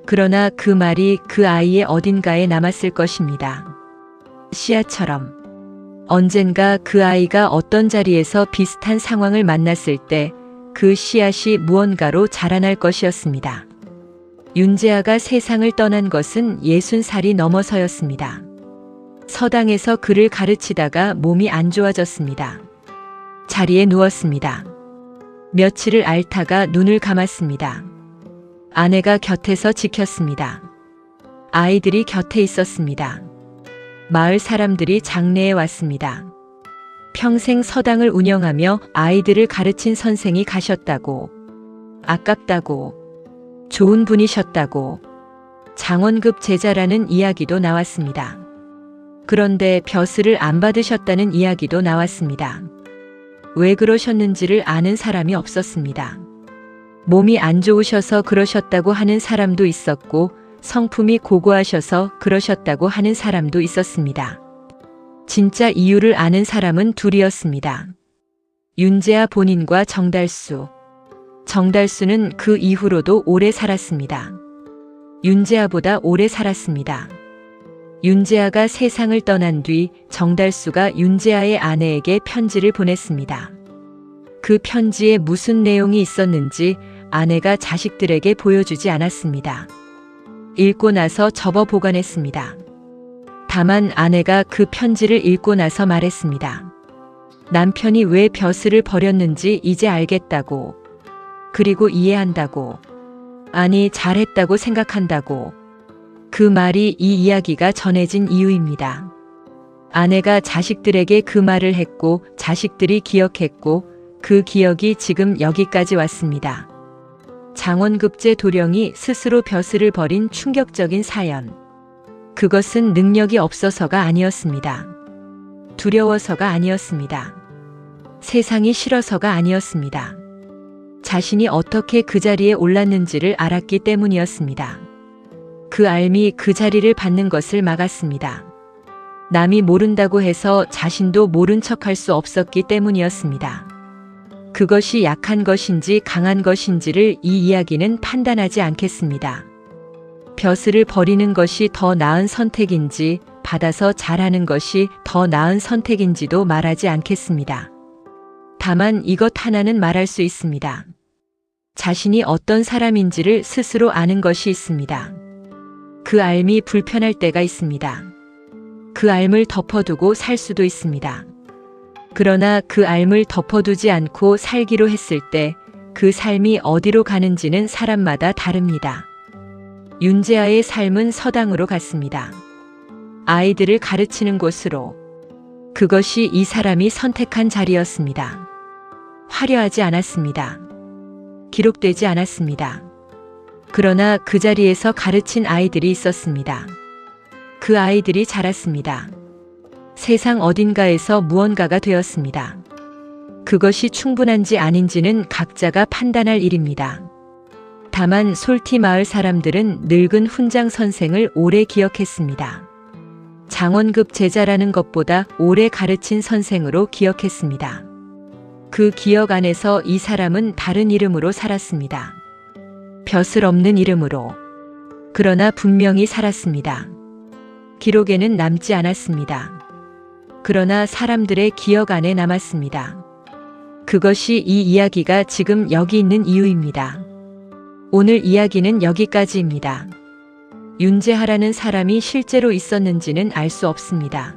그러나 그 말이 그 아이의 어딘가에 남았을 것입니다. 씨앗처럼. 언젠가 그 아이가 어떤 자리에서 비슷한 상황을 만났을 때 그 씨앗이 무언가로 자라날 것이었습니다. 윤재아가 세상을 떠난 것은 60살이 넘어서였습니다. 서당에서 글을 가르치다가 몸이 안 좋아졌습니다. 자리에 누웠습니다. 며칠을 앓다가 눈을 감았습니다. 아내가 곁에서 지켰습니다. 아이들이 곁에 있었습니다. 마을 사람들이 장례에 왔습니다. 평생 서당을 운영하며 아이들을 가르친 선생이 가셨다고. 아깝다고. 좋은 분이셨다고. 장원급 제자라는 이야기도 나왔습니다. 그런데 벼슬을 안 받으셨다는 이야기도 나왔습니다. 왜 그러셨는지를 아는 사람이 없었습니다. 몸이 안 좋으셔서 그러셨다고 하는 사람도 있었고 성품이 고고하셔서 그러셨다고 하는 사람도 있었습니다. 진짜 이유를 아는 사람은 둘이었습니다. 윤재아 본인과 정달수. 정달수는 그 이후로도 오래 살았습니다. 윤재아보다 오래 살았습니다. 윤재아가 세상을 떠난 뒤 정달수가 윤재아의 아내에게 편지를 보냈습니다. 그 편지에 무슨 내용이 있었는지 아내가 자식들에게 보여주지 않았습니다. 읽고 나서 접어 보관했습니다. 다만 아내가 그 편지를 읽고 나서 말했습니다. 남편이 왜 벼슬을 버렸는지 이제 알겠다고. 그리고 이해한다고. 아니, 잘했다고 생각한다고. 그 말이 이 이야기가 전해진 이유입니다. 아내가 자식들에게 그 말을 했고 자식들이 기억했고 그 기억이 지금 여기까지 왔습니다. 장원급제 도령이 스스로 벼슬을 버린 충격적인 사연. 그것은 능력이 없어서가 아니었습니다. 두려워서가 아니었습니다. 세상이 싫어서가 아니었습니다. 자신이 어떻게 그 자리에 올랐는지를 알았기 때문이었습니다. 그 알미 그 자리를 받는 것을 막았습니다. 남이 모른다고 해서 자신도 모른 척할 수 없었기 때문이었습니다. 그것이 약한 것인지 강한 것인지를 이 이야기는 판단하지 않겠습니다. 벼슬을 버리는 것이 더 나은 선택인지 받아서 잘하는 것이 더 나은 선택인지도 말하지 않겠습니다. 다만 이것 하나는 말할 수 있습니다. 자신이 어떤 사람인지를 스스로 아는 것이 있습니다. 그 삶이 불편할 때가 있습니다. 그 삶을 덮어두고 살 수도 있습니다. 그러나 그 삶을 덮어두지 않고 살기로 했을 때 그 삶이 어디로 가는지는 사람마다 다릅니다. 윤재아의 삶은 서당으로 갔습니다. 아이들을 가르치는 곳으로. 그것이 이 사람이 선택한 자리였습니다. 화려하지 않았습니다. 기록되지 않았습니다. 그러나 그 자리에서 가르친 아이들이 있었습니다. 그 아이들이 자랐습니다. 세상 어딘가에서 무언가가 되었습니다. 그것이 충분한지 아닌지는 각자가 판단할 일입니다. 다만 솔티 마을 사람들은 늙은 훈장 선생을 오래 기억했습니다. 장원급 제자라는 것보다 오래 가르친 선생으로 기억했습니다. 그 기억 안에서 이 사람은 다른 이름으로 살았습니다. 벼슬 없는 이름으로. 그러나 분명히 살았습니다. 기록에는 남지 않았습니다. 그러나 사람들의 기억 안에 남았습니다. 그것이 이 이야기가 지금 여기 있는 이유입니다. 오늘 이야기는 여기까지입니다. 윤재하라는 사람이 실제로 있었는지는 알 수 없습니다.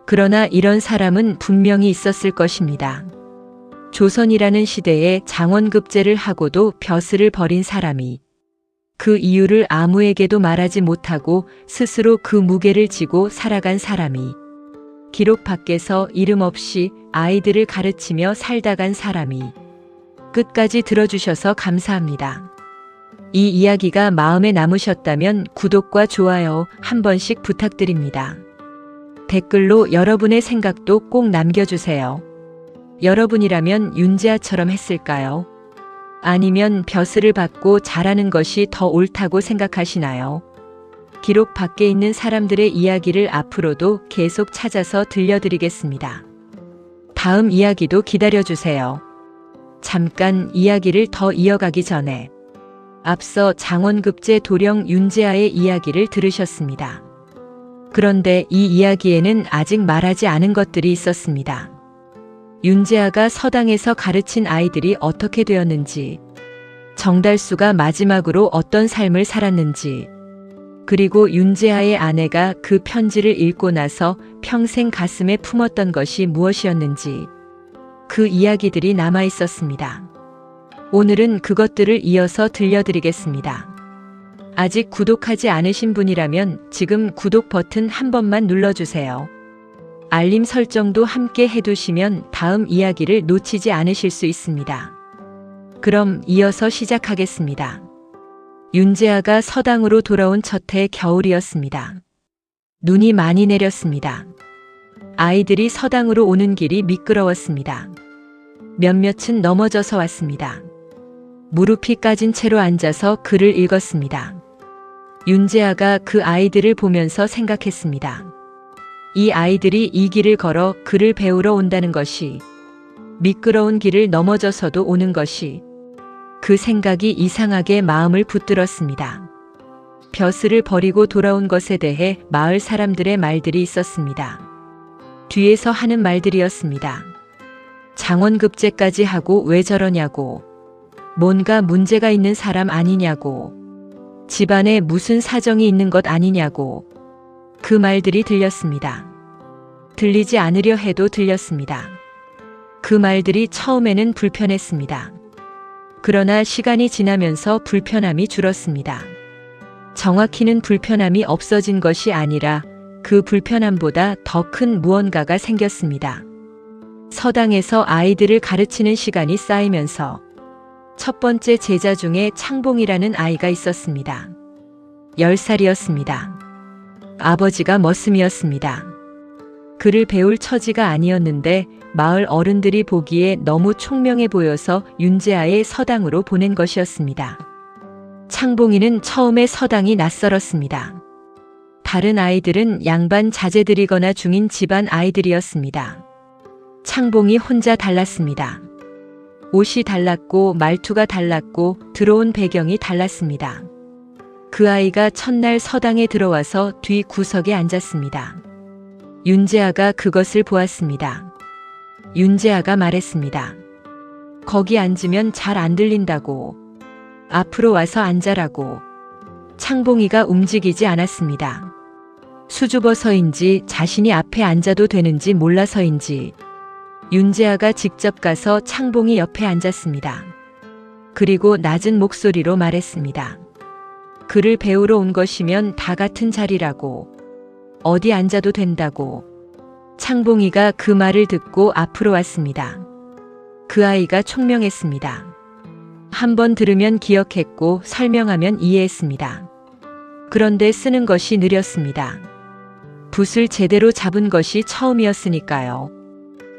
그러나 이런 사람은 분명히 있었을 것입니다. 조선이라는 시대에 장원급제를 하고도 벼슬을 버린 사람이 그 이유를 아무에게도 말하지 못하고 스스로 그 무게를 지고 살아간 사람이 기록 밖에서 이름 없이 아이들을 가르치며 살다 간 사람이 끝까지 들어주셔서 감사합니다. 이 이야기가 마음에 남으셨다면 구독과 좋아요 한 번씩 부탁드립니다. 댓글로 여러분의 생각도 꼭 남겨주세요. 여러분이라면 윤재아처럼 했을까요? 아니면 벼슬을 받고 잘하는 것이 더 옳다고 생각하시나요? 기록 밖에 있는 사람들의 이야기를 앞으로도 계속 찾아서 들려드리겠습니다. 다음 이야기도 기다려주세요. 잠깐 이야기를 더 이어가기 전에 앞서 장원급제 도령 윤재아의 이야기를 들으셨습니다. 그런데 이 이야기에는 아직 말하지 않은 것들이 있었습니다. 윤재아가 서당에서 가르친 아이들이 어떻게 되었는지, 정달수가 마지막으로 어떤 삶을 살았는지, 그리고 윤재아의 아내가 그 편지를 읽고 나서 평생 가슴에 품었던 것이 무엇이었는지 그 이야기들이 남아 있었습니다. 오늘은 그것들을 이어서 들려드리겠습니다. 아직 구독하지 않으신 분이라면 지금 구독 버튼 한 번만 눌러주세요. 알림 설정도 함께 해두시면 다음 이야기를 놓치지 않으실 수 있습니다. 그럼 이어서 시작하겠습니다. 윤재아가 서당으로 돌아온 첫 해 겨울이었습니다. 눈이 많이 내렸습니다. 아이들이 서당으로 오는 길이 미끄러웠습니다. 몇몇은 넘어져서 왔습니다. 무릎이 까진 채로 앉아서 글을 읽었습니다. 윤재아가 그 아이들을 보면서 생각했습니다. 이 아이들이 이 길을 걸어 글을 배우러 온다는 것이, 미끄러운 길을 넘어져서도 오는 것이, 그 생각이 이상하게 마음을 붙들었습니다. 벼슬을 버리고 돌아온 것에 대해 마을 사람들의 말들이 있었습니다. 뒤에서 하는 말들이었습니다. 장원급제까지 하고 왜 저러냐고, 뭔가 문제가 있는 사람 아니냐고, 집안에 무슨 사정이 있는 것 아니냐고, 그 말들이 들렸습니다. 들리지 않으려 해도 들렸습니다. 그 말들이 처음에는 불편했습니다. 그러나 시간이 지나면서 불편함이 줄었습니다. 정확히는 불편함이 없어진 것이 아니라 그 불편함보다 더 큰 무언가가 생겼습니다. 서당에서 아이들을 가르치는 시간이 쌓이면서 첫 번째 제자 중에 창봉이라는 아이가 있었습니다. 10살이었습니다. 아버지가 머슴이었습니다. 그를 배울 처지가 아니었는데 마을 어른들이 보기에 너무 총명해 보여서 윤재아의 서당으로 보낸 것이었습니다. 창봉이는 처음에 서당이 낯설었습니다. 다른 아이들은 양반 자제들이거나 중인 집안 아이들이었습니다. 창봉이 혼자 달랐습니다. 옷이 달랐고 말투가 달랐고 들어온 배경이 달랐습니다. 그 아이가 첫날 서당에 들어와서 뒤 구석에 앉았습니다. 윤재아가 그것을 보았습니다. 윤재아가 말했습니다. 거기 앉으면 잘 안 들린다고. 앞으로 와서 앉아라고. 창봉이가 움직이지 않았습니다. 수줍어서인지 자신이 앞에 앉아도 되는지 몰라서인지 윤재아가 직접 가서 창봉이 옆에 앉았습니다. 그리고 낮은 목소리로 말했습니다. 글을 배우러 온 것이면 다 같은 자리라고. 어디 앉아도 된다고. 창봉이가 그 말을 듣고 앞으로 왔습니다. 그 아이가 총명했습니다. 한번 들으면 기억했고 설명하면 이해했습니다. 그런데 쓰는 것이 느렸습니다. 붓을 제대로 잡은 것이 처음이었으니까요.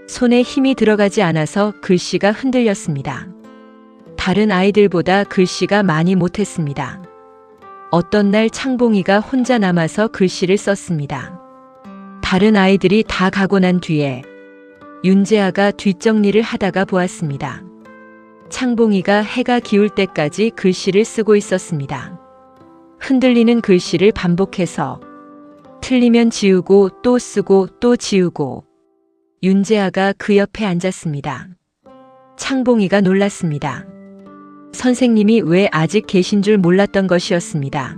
손에 힘이 들어가지 않아서 글씨가 흔들렸습니다. 다른 아이들보다 글씨가 많이 못했습니다. 어떤 날 창봉이가 혼자 남아서 글씨를 썼습니다. 다른 아이들이 다 가고 난 뒤에 윤재아가 뒷정리를 하다가 보았습니다. 창봉이가 해가 기울 때까지 글씨를 쓰고 있었습니다. 흔들리는 글씨를 반복해서 틀리면 지우고 또 쓰고 또 지우고. 윤재아가 그 옆에 앉았습니다. 창봉이가 놀랐습니다. 선생님이 왜 아직 계신 줄 몰랐던 것이었습니다.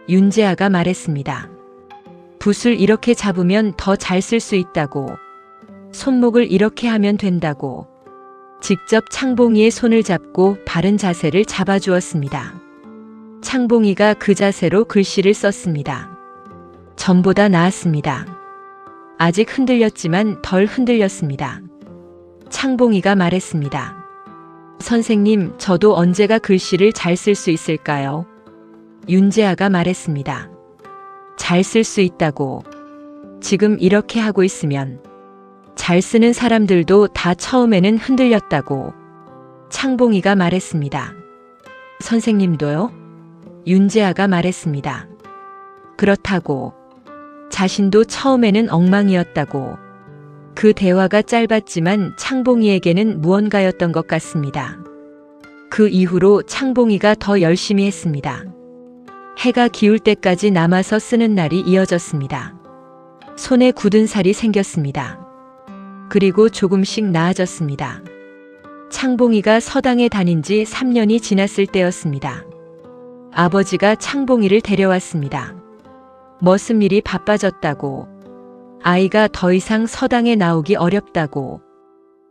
윤재아가 말했습니다. 붓을 이렇게 잡으면 더 잘 쓸 수 있다고. 손목을 이렇게 하면 된다고. 직접 창봉이의 손을 잡고 바른 자세를 잡아주었습니다. 창봉이가 그 자세로 글씨를 썼습니다. 전보다 나았습니다. 아직 흔들렸지만 덜 흔들렸습니다. 창봉이가 말했습니다. 선생님, 저도 언제가 글씨를 잘 쓸 수 있을까요? 윤재아가 말했습니다. 잘 쓸 수 있다고. 지금 이렇게 하고 있으면. 잘 쓰는 사람들도 다 처음에는 흔들렸다고. 창봉이가 말했습니다. 선생님도요? 윤재아가 말했습니다. 그렇다고. 자신도 처음에는 엉망이었다고. 그 대화가 짧았지만 창봉이에게는 무언가였던 것 같습니다. 그 이후로 창봉이가 더 열심히 했습니다. 해가 기울 때까지 남아서 쓰는 날이 이어졌습니다. 손에 굳은 살이 생겼습니다. 그리고 조금씩 나아졌습니다. 창봉이가 서당에 다닌 지 3년이 지났을 때였습니다. 아버지가 창봉이를 데려왔습니다. 머슴 일이 바빠졌다고. 아이가 더 이상 서당에 나오기 어렵다고.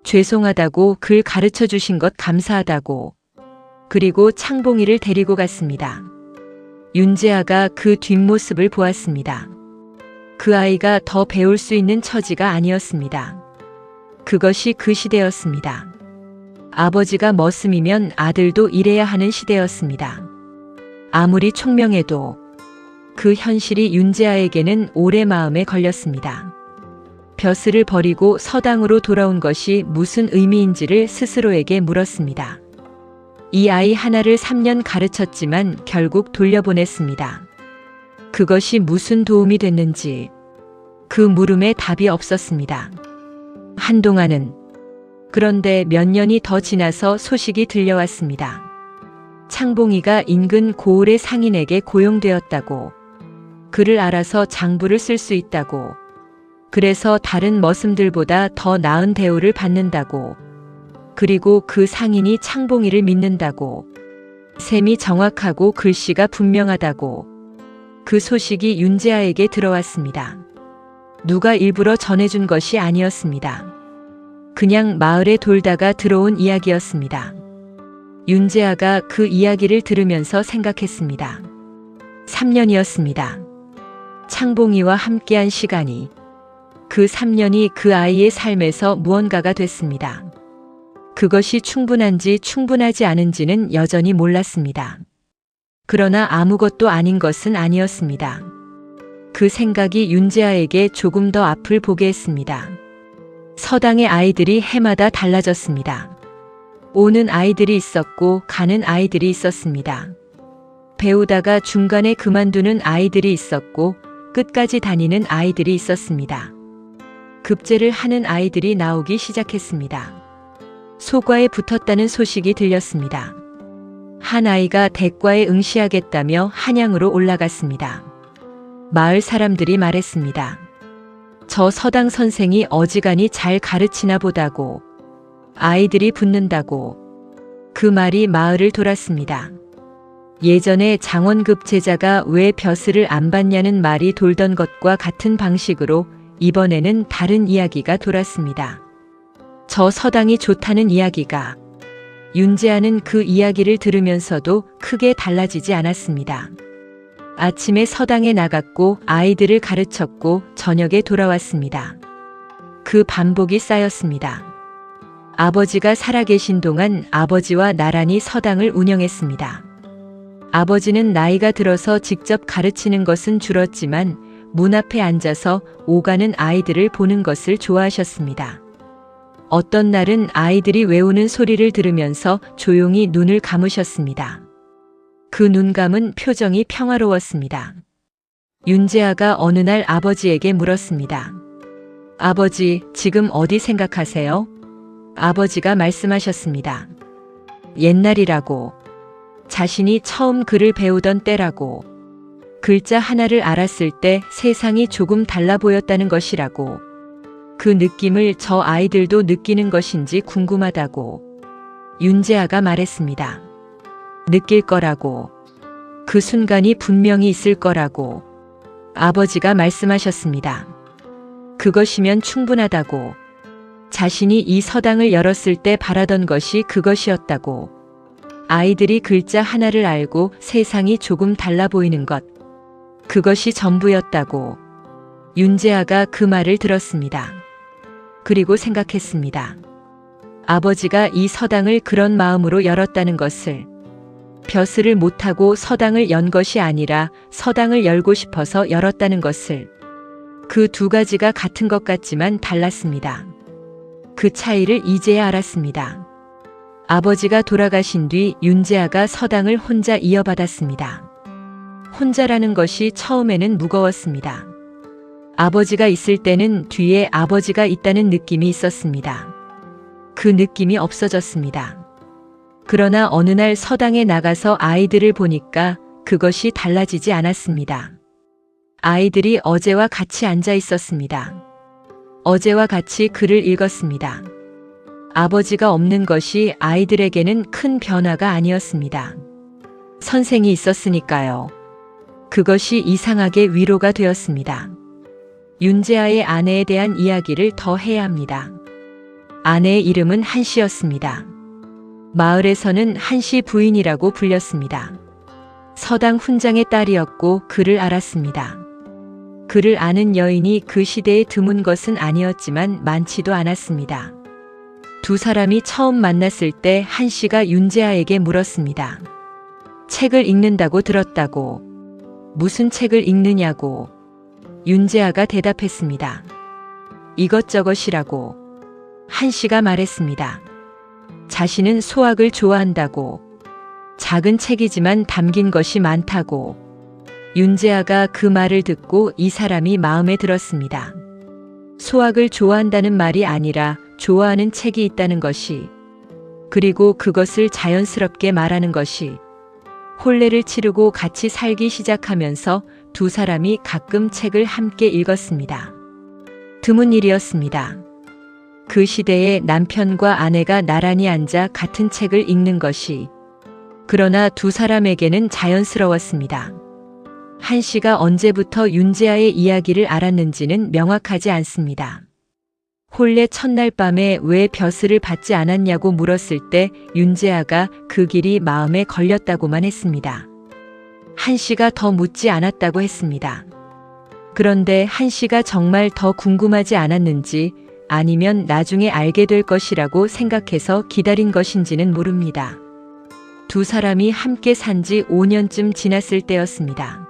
죄송하다고 글 가르쳐 주신 것 감사하다고. 그리고 창봉이를 데리고 갔습니다. 윤재아가 그 뒷모습을 보았습니다. 그 아이가 더 배울 수 있는 처지가 아니었습니다. 그것이 그 시대였습니다. 아버지가 머슴이면 아들도 일해야 하는 시대였습니다. 아무리 총명해도 그 현실이 윤재아에게는 오래 마음에 걸렸습니다. 벼슬을 버리고 서당으로 돌아온 것이 무슨 의미인지를 스스로에게 물었습니다. 이 아이 하나를 3년 가르쳤지만 결국 돌려보냈습니다. 그것이 무슨 도움이 됐는지 그 물음에 답이 없었습니다. 한동안은. 그런데 몇 년이 더 지나서 소식이 들려왔습니다. 창봉이가 인근 고을의 상인에게 고용되었다고. 그를 알아서 장부를 쓸 수 있다고. 그래서 다른 머슴들보다 더 나은 대우를 받는다고. 그리고 그 상인이 창봉이를 믿는다고. 셈이 정확하고 글씨가 분명하다고. 그 소식이 윤재아에게 들어왔습니다. 누가 일부러 전해준 것이 아니었습니다. 그냥 마을에 돌다가 들어온 이야기였습니다. 윤재아가 그 이야기를 들으면서 생각했습니다. 3년이었습니다. 창봉이와 함께한 시간이. 그 3년이 그 아이의 삶에서 무언가가 됐습니다. 그것이 충분한지 충분하지 않은지는 여전히 몰랐습니다. 그러나 아무것도 아닌 것은 아니었습니다. 그 생각이 윤재아에게 조금 더 앞을 보게 했습니다. 서당의 아이들이 해마다 달라졌습니다. 오는 아이들이 있었고 가는 아이들이 있었습니다. 배우다가 중간에 그만두는 아이들이 있었고 끝까지 다니는 아이들이 있었습니다. 급제를 하는 아이들이 나오기 시작했습니다. 소과에 붙었다는 소식이 들렸습니다. 한 아이가 대과에 응시하겠다며 한양으로 올라갔습니다. 마을 사람들이 말했습니다. 저 서당 선생이 어지간히 잘 가르치나 보다고, 아이들이 붙는다고. 그 말이 마을을 돌았습니다. 예전에 장원급 제자가 왜 벼슬을 안 받냐는 말이 돌던 것과 같은 방식으로 이번에는 다른 이야기가 돌았습니다. 저 서당이 좋다는 이야기가. 윤재아는 그 이야기를 들으면서도 크게 달라지지 않았습니다. 아침에 서당에 나갔고 아이들을 가르쳤고 저녁에 돌아왔습니다. 그 반복이 쌓였습니다. 아버지가 살아계신 동안 아버지와 나란히 서당을 운영했습니다. 아버지는 나이가 들어서 직접 가르치는 것은 줄었지만 문 앞에 앉아서 오가는 아이들을 보는 것을 좋아하셨습니다. 어떤 날은 아이들이 외우는 소리를 들으면서 조용히 눈을 감으셨습니다. 그 눈감은 표정이 평화로웠습니다. 윤재아가 어느 날 아버지에게 물었습니다. 아버지, 지금 어디 생각하세요? 아버지가 말씀하셨습니다. 옛날이라고. 자신이 처음 글을 배우던 때라고. 글자 하나를 알았을 때 세상이 조금 달라 보였다는 것이라고. 그 느낌을 저 아이들도 느끼는 것인지 궁금하다고. 윤재아가 말했습니다. 느낄 거라고. 그 순간이 분명히 있을 거라고. 아버지가 말씀하셨습니다. 그것이면 충분하다고. 자신이 이 서당을 열었을 때 바라던 것이 그것이었다고. 아이들이 글자 하나를 알고 세상이 조금 달라 보이는 것. 그것이 전부였다고. 윤재아가 그 말을 들었습니다. 그리고 생각했습니다. 아버지가 이 서당을 그런 마음으로 열었다는 것을. 벼슬을 못하고 서당을 연 것이 아니라 서당을 열고 싶어서 열었다는 것을. 그 두 가지가 같은 것 같지만 달랐습니다. 그 차이를 이제야 알았습니다. 아버지가 돌아가신 뒤 윤재아가 서당을 혼자 이어받았습니다. 혼자라는 것이 처음에는 무거웠습니다. 아버지가 있을 때는 뒤에 아버지가 있다는 느낌이 있었습니다. 그 느낌이 없어졌습니다. 그러나 어느 날 서당에 나가서 아이들을 보니까 그것이 달라지지 않았습니다. 아이들이 어제와 같이 앉아 있었습니다. 어제와 같이 글을 읽었습니다. 아버지가 없는 것이 아이들에게는 큰 변화가 아니었습니다. 선생이 있었으니까요. 그것이 이상하게 위로가 되었습니다. 윤재아의 아내에 대한 이야기를 더 해야 합니다. 아내의 이름은 한씨였습니다. 마을에서는 한씨 부인이라고 불렸습니다. 서당 훈장의 딸이었고 글을 알았습니다. 글을 아는 여인이 그 시대에 드문 것은 아니었지만 많지도 않았습니다. 두 사람이 처음 만났을 때 한씨가 윤재아에게 물었습니다. 책을 읽는다고 들었다고. 무슨 책을 읽느냐고. 윤재아가 대답했습니다. 이것저것이라고. 한씨가 말했습니다. 자신은 소학을 좋아한다고. 작은 책이지만 담긴 것이 많다고. 윤재아가 그 말을 듣고 이 사람이 마음에 들었습니다. 소학을 좋아한다는 말이 아니라 좋아하는 책이 있다는 것이, 그리고 그것을 자연스럽게 말하는 것이. 혼례를 치르고 같이 살기 시작하면서 두 사람이 가끔 책을 함께 읽었습니다. 드문 일이었습니다. 그 시대에 남편과 아내가 나란히 앉아 같은 책을 읽는 것이. 그러나 두 사람에게는 자연스러웠습니다. 한씨가 언제부터 윤재아의 이야기를 알았는지는 명확하지 않습니다. 혼례 첫날 밤에 왜 벼슬을 받지 않았냐고 물었을 때 윤재아가 그 길이 마음에 걸렸다고만 했습니다. 한씨가 더 묻지 않았다고 했습니다. 그런데 한씨가 정말 더 궁금하지 않았는지 아니면 나중에 알게 될 것이라고 생각해서 기다린 것인지는 모릅니다. 두 사람이 함께 산 지 5년쯤 지났을 때였습니다.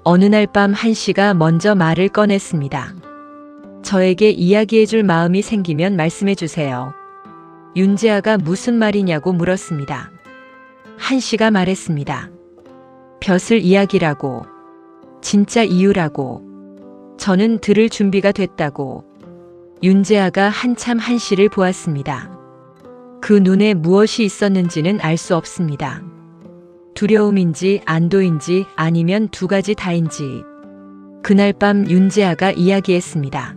어느 날 밤 한씨가 먼저 말을 꺼냈습니다. 저에게 이야기해 줄 마음이 생기면 말씀해 주세요. 윤재아가 무슨 말이냐고 물었습니다. 한씨가 말했습니다. 벼슬 이야기라고. 진짜 이유라고. 저는 들을 준비가 됐다고. 윤재아가 한참 한씨를 보았습니다. 그 눈에 무엇이 있었는지는 알 수 없습니다. 두려움인지 안도인지 아니면 두 가지 다인지. 그날 밤 윤재아가 이야기했습니다.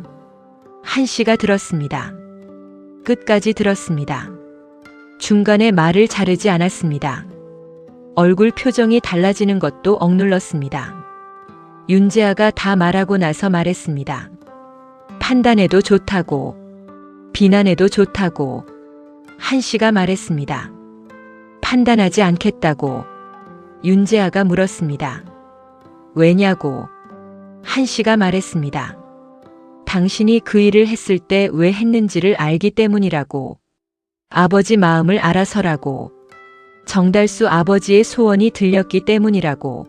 한씨가 들었습니다. 끝까지 들었습니다. 중간에 말을 자르지 않았습니다. 얼굴 표정이 달라지는 것도 억눌렀습니다. 윤재아가 다 말하고 나서 말했습니다. 판단해도 좋다고, 비난해도 좋다고. 한씨가 말했습니다. 판단하지 않겠다고. 윤재아가 물었습니다. 왜냐고. 한씨가 말했습니다. 당신이 그 일을 했을 때 왜 했는지를 알기 때문이라고. 아버지 마음을 알아서라고. 정달수 아버지의 소원이 들렸기 때문이라고.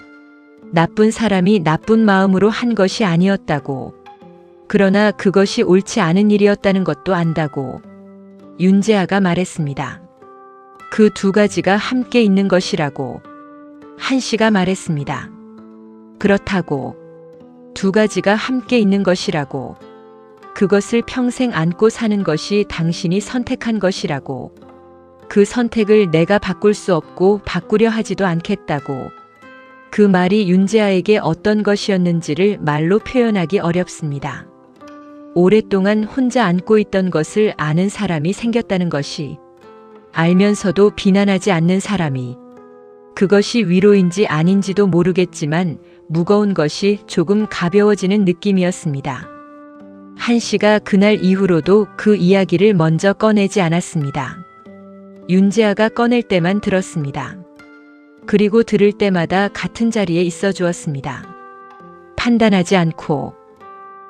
나쁜 사람이 나쁜 마음으로 한 것이 아니었다고. 그러나 그것이 옳지 않은 일이었다는 것도 안다고. 윤재아가 말했습니다. 그 두 가지가 함께 있는 것이라고. 한씨가 말했습니다. 그렇다고. 두 가지가 함께 있는 것이라고. 그것을 평생 안고 사는 것이 당신이 선택한 것이라고. 그 선택을 내가 바꿀 수 없고 바꾸려 하지도 않겠다고. 그 말이 윤재아에게 어떤 것이었는지를 말로 표현하기 어렵습니다. 오랫동안 혼자 안고 있던 것을 아는 사람이 생겼다는 것이, 알면서도 비난하지 않는 사람이, 그것이 위로인지 아닌지도 모르겠지만 무거운 것이 조금 가벼워지는 느낌이었습니다. 한씨가 그날 이후로도 그 이야기를 먼저 꺼내지 않았습니다. 윤재아가 꺼낼 때만 들었습니다. 그리고 들을 때마다 같은 자리에 있어 주었습니다. 판단하지 않고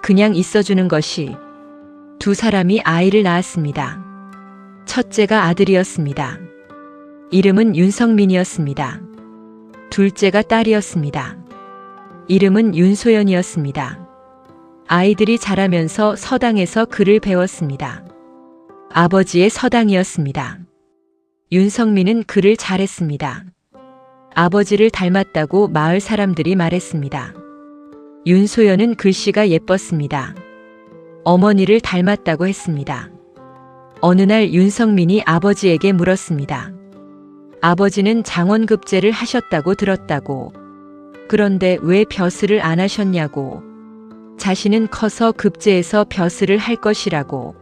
그냥 있어주는 것이. 두 사람이 아이를 낳았습니다. 첫째가 아들이었습니다. 이름은 윤성민이었습니다. 둘째가 딸이었습니다. 이름은 윤소연이었습니다. 아이들이 자라면서 서당에서 글을 배웠습니다. 아버지의 서당이었습니다. 윤성민은 글을 잘했습니다. 아버지를 닮았다고 마을 사람들이 말했습니다. 윤소연은 글씨가 예뻤습니다. 어머니를 닮았다고 했습니다. 어느 날 윤성민이 아버지에게 물었습니다. 아버지는 장원급제를 하셨다고 들었다고. 그런데 왜 벼슬을 안 하셨냐고. 자신은 커서 급제해서 벼슬을 할 것이라고.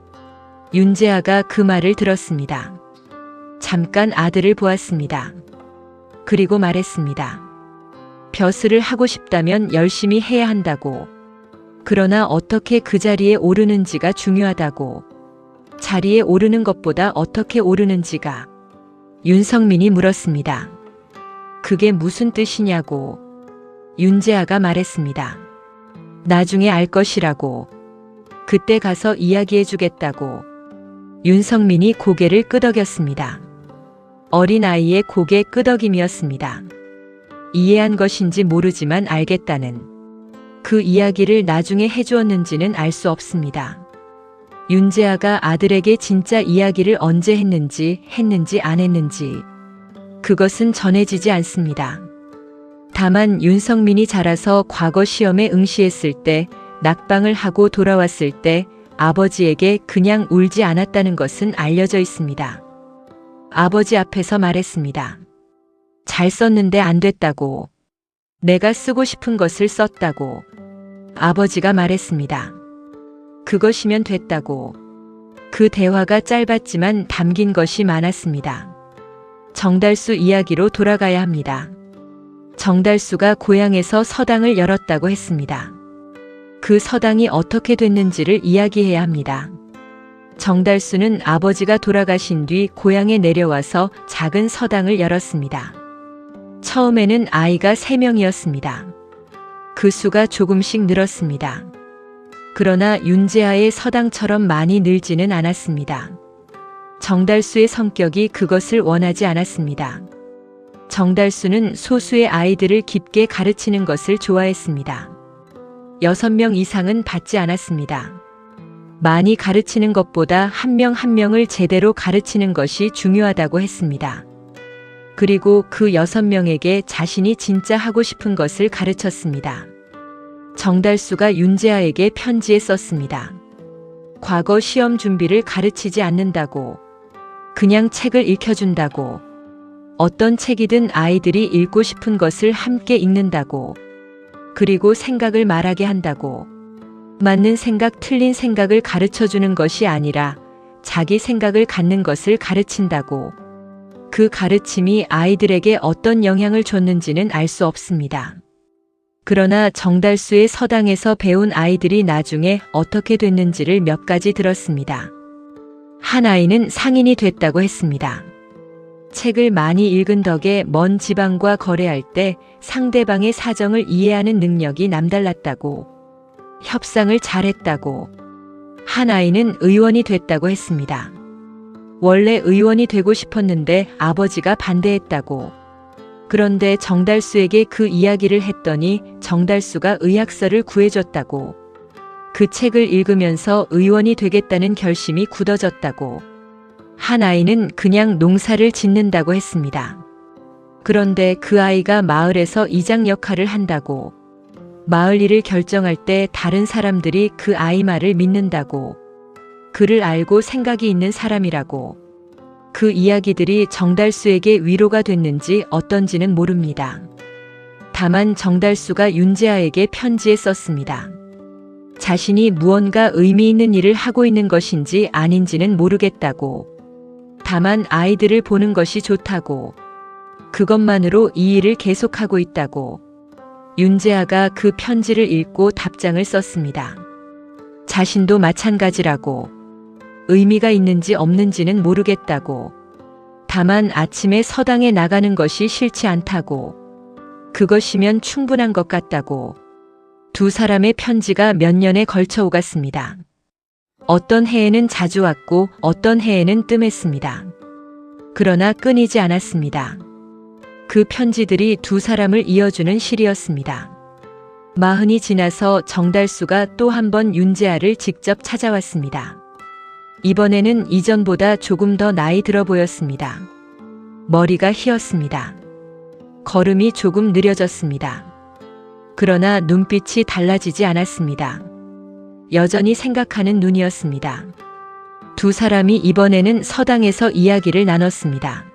윤재아가 그 말을 들었습니다. 잠깐 아들을 보았습니다. 그리고 말했습니다. 벼슬을 하고 싶다면 열심히 해야 한다고. 그러나 어떻게 그 자리에 오르는지가 중요하다고. 자리에 오르는 것보다 어떻게 오르는지가. 윤성민이 물었습니다. 그게 무슨 뜻이냐고. 윤재아가 말했습니다. 나중에 알 것이라고. 그때 가서 이야기해 주겠다고. 윤성민이 고개를 끄덕였습니다. 어린아이의 고개 끄덕임이었습니다. 이해한 것인지 모르지만 알겠다는. 그 이야기를 나중에 해주었는지는 알 수 없습니다. 윤재아가 아들에게 진짜 이야기를 언제 했는지 안 했는지 그것은 전해지지 않습니다. 다만 윤성민이 자라서 과거 시험에 응시했을 때, 낙방을 하고 돌아왔을 때 아버지에게 그냥 울지 않았다는 것은 알려져 있습니다. 아버지 앞에서 말했습니다. 잘 썼는데 안 됐다고. 내가 쓰고 싶은 것을 썼다고. 아버지가 말했습니다. 그것이면 됐다고. 그 대화가 짧았지만 담긴 것이 많았습니다. 정달수 이야기로 돌아가야 합니다. 정달수가 고향에서 서당을 열었다고 했습니다. 그 서당이 어떻게 됐는지를 이야기해야 합니다. 정달수는 아버지가 돌아가신 뒤 고향에 내려와서 작은 서당을 열었습니다. 처음에는 아이가 3명이었습니다. 그 수가 조금씩 늘었습니다. 그러나 윤재아의 서당처럼 많이 늘지는 않았습니다. 정달수의 성격이 그것을 원하지 않았습니다. 정달수는 소수의 아이들을 깊게 가르치는 것을 좋아했습니다. 6명 이상은 받지 않았습니다. 많이 가르치는 것보다 한 명 한 명을 제대로 가르치는 것이 중요하다고 했습니다. 그리고 그 6명에게 자신이 진짜 하고 싶은 것을 가르쳤습니다. 정달수가 윤재아에게 편지에 썼습니다. 과거 시험 준비를 가르치지 않는다고. 그냥 책을 읽혀준다고. 어떤 책이든 아이들이 읽고 싶은 것을 함께 읽는다고. 그리고 생각을 말하게 한다고. 맞는 생각, 틀린 생각을 가르쳐 주는 것이 아니라 자기 생각을 갖는 것을 가르친다고. 그 가르침이 아이들에게 어떤 영향을 줬는지는 알 수 없습니다. 그러나 정달수의 서당에서 배운 아이들이 나중에 어떻게 됐는지를 몇 가지 들었습니다. 한 아이는 상인이 됐다고 했습니다. 책을 많이 읽은 덕에 먼 지방과 거래할 때 상대방의 사정을 이해하는 능력이 남달랐다고. 협상을 잘했다고. 한 아이는 의원이 됐다고 했습니다. 원래 의원이 되고 싶었는데 아버지가 반대했다고. 그런데 정달수에게 그 이야기를 했더니 정달수가 의학서를 구해줬다고. 그 책을 읽으면서 의원이 되겠다는 결심이 굳어졌다고. 한 아이는 그냥 농사를 짓는다고 했습니다. 그런데 그 아이가 마을에서 이장 역할을 한다고. 마을 일을 결정할 때 다른 사람들이 그 아이 말을 믿는다고. 그를 알고 생각이 있는 사람이라고. 그 이야기들이 정달수에게 위로가 됐는지 어떤지는 모릅니다. 다만 정달수가 윤재하에게 편지에 썼습니다. 자신이 무언가 의미 있는 일을 하고 있는 것인지 아닌지는 모르겠다고. 다만 아이들을 보는 것이 좋다고. 그것만으로 이 일을 계속하고 있다고. 윤재하가 그 편지를 읽고 답장을 썼습니다. 자신도 마찬가지라고. 의미가 있는지 없는지는 모르겠다고. 다만 아침에 서당에 나가는 것이 싫지 않다고. 그것이면 충분한 것 같다고. 두 사람의 편지가 몇 년에 걸쳐 오갔습니다. 어떤 해에는 자주 왔고 어떤 해에는 뜸했습니다. 그러나 끊이지 않았습니다. 그 편지들이 두 사람을 이어주는 실이었습니다. 40이 지나서 정달수가 또 한 번 윤재하를 직접 찾아왔습니다. 이번에는 이전보다 조금 더 나이 들어 보였습니다. 머리가 휘었습니다. 걸음이 조금 느려졌습니다. 그러나 눈빛이 달라지지 않았습니다. 여전히 생각하는 눈이었습니다. 두 사람이 이번에는 서당에서 이야기를 나눴습니다.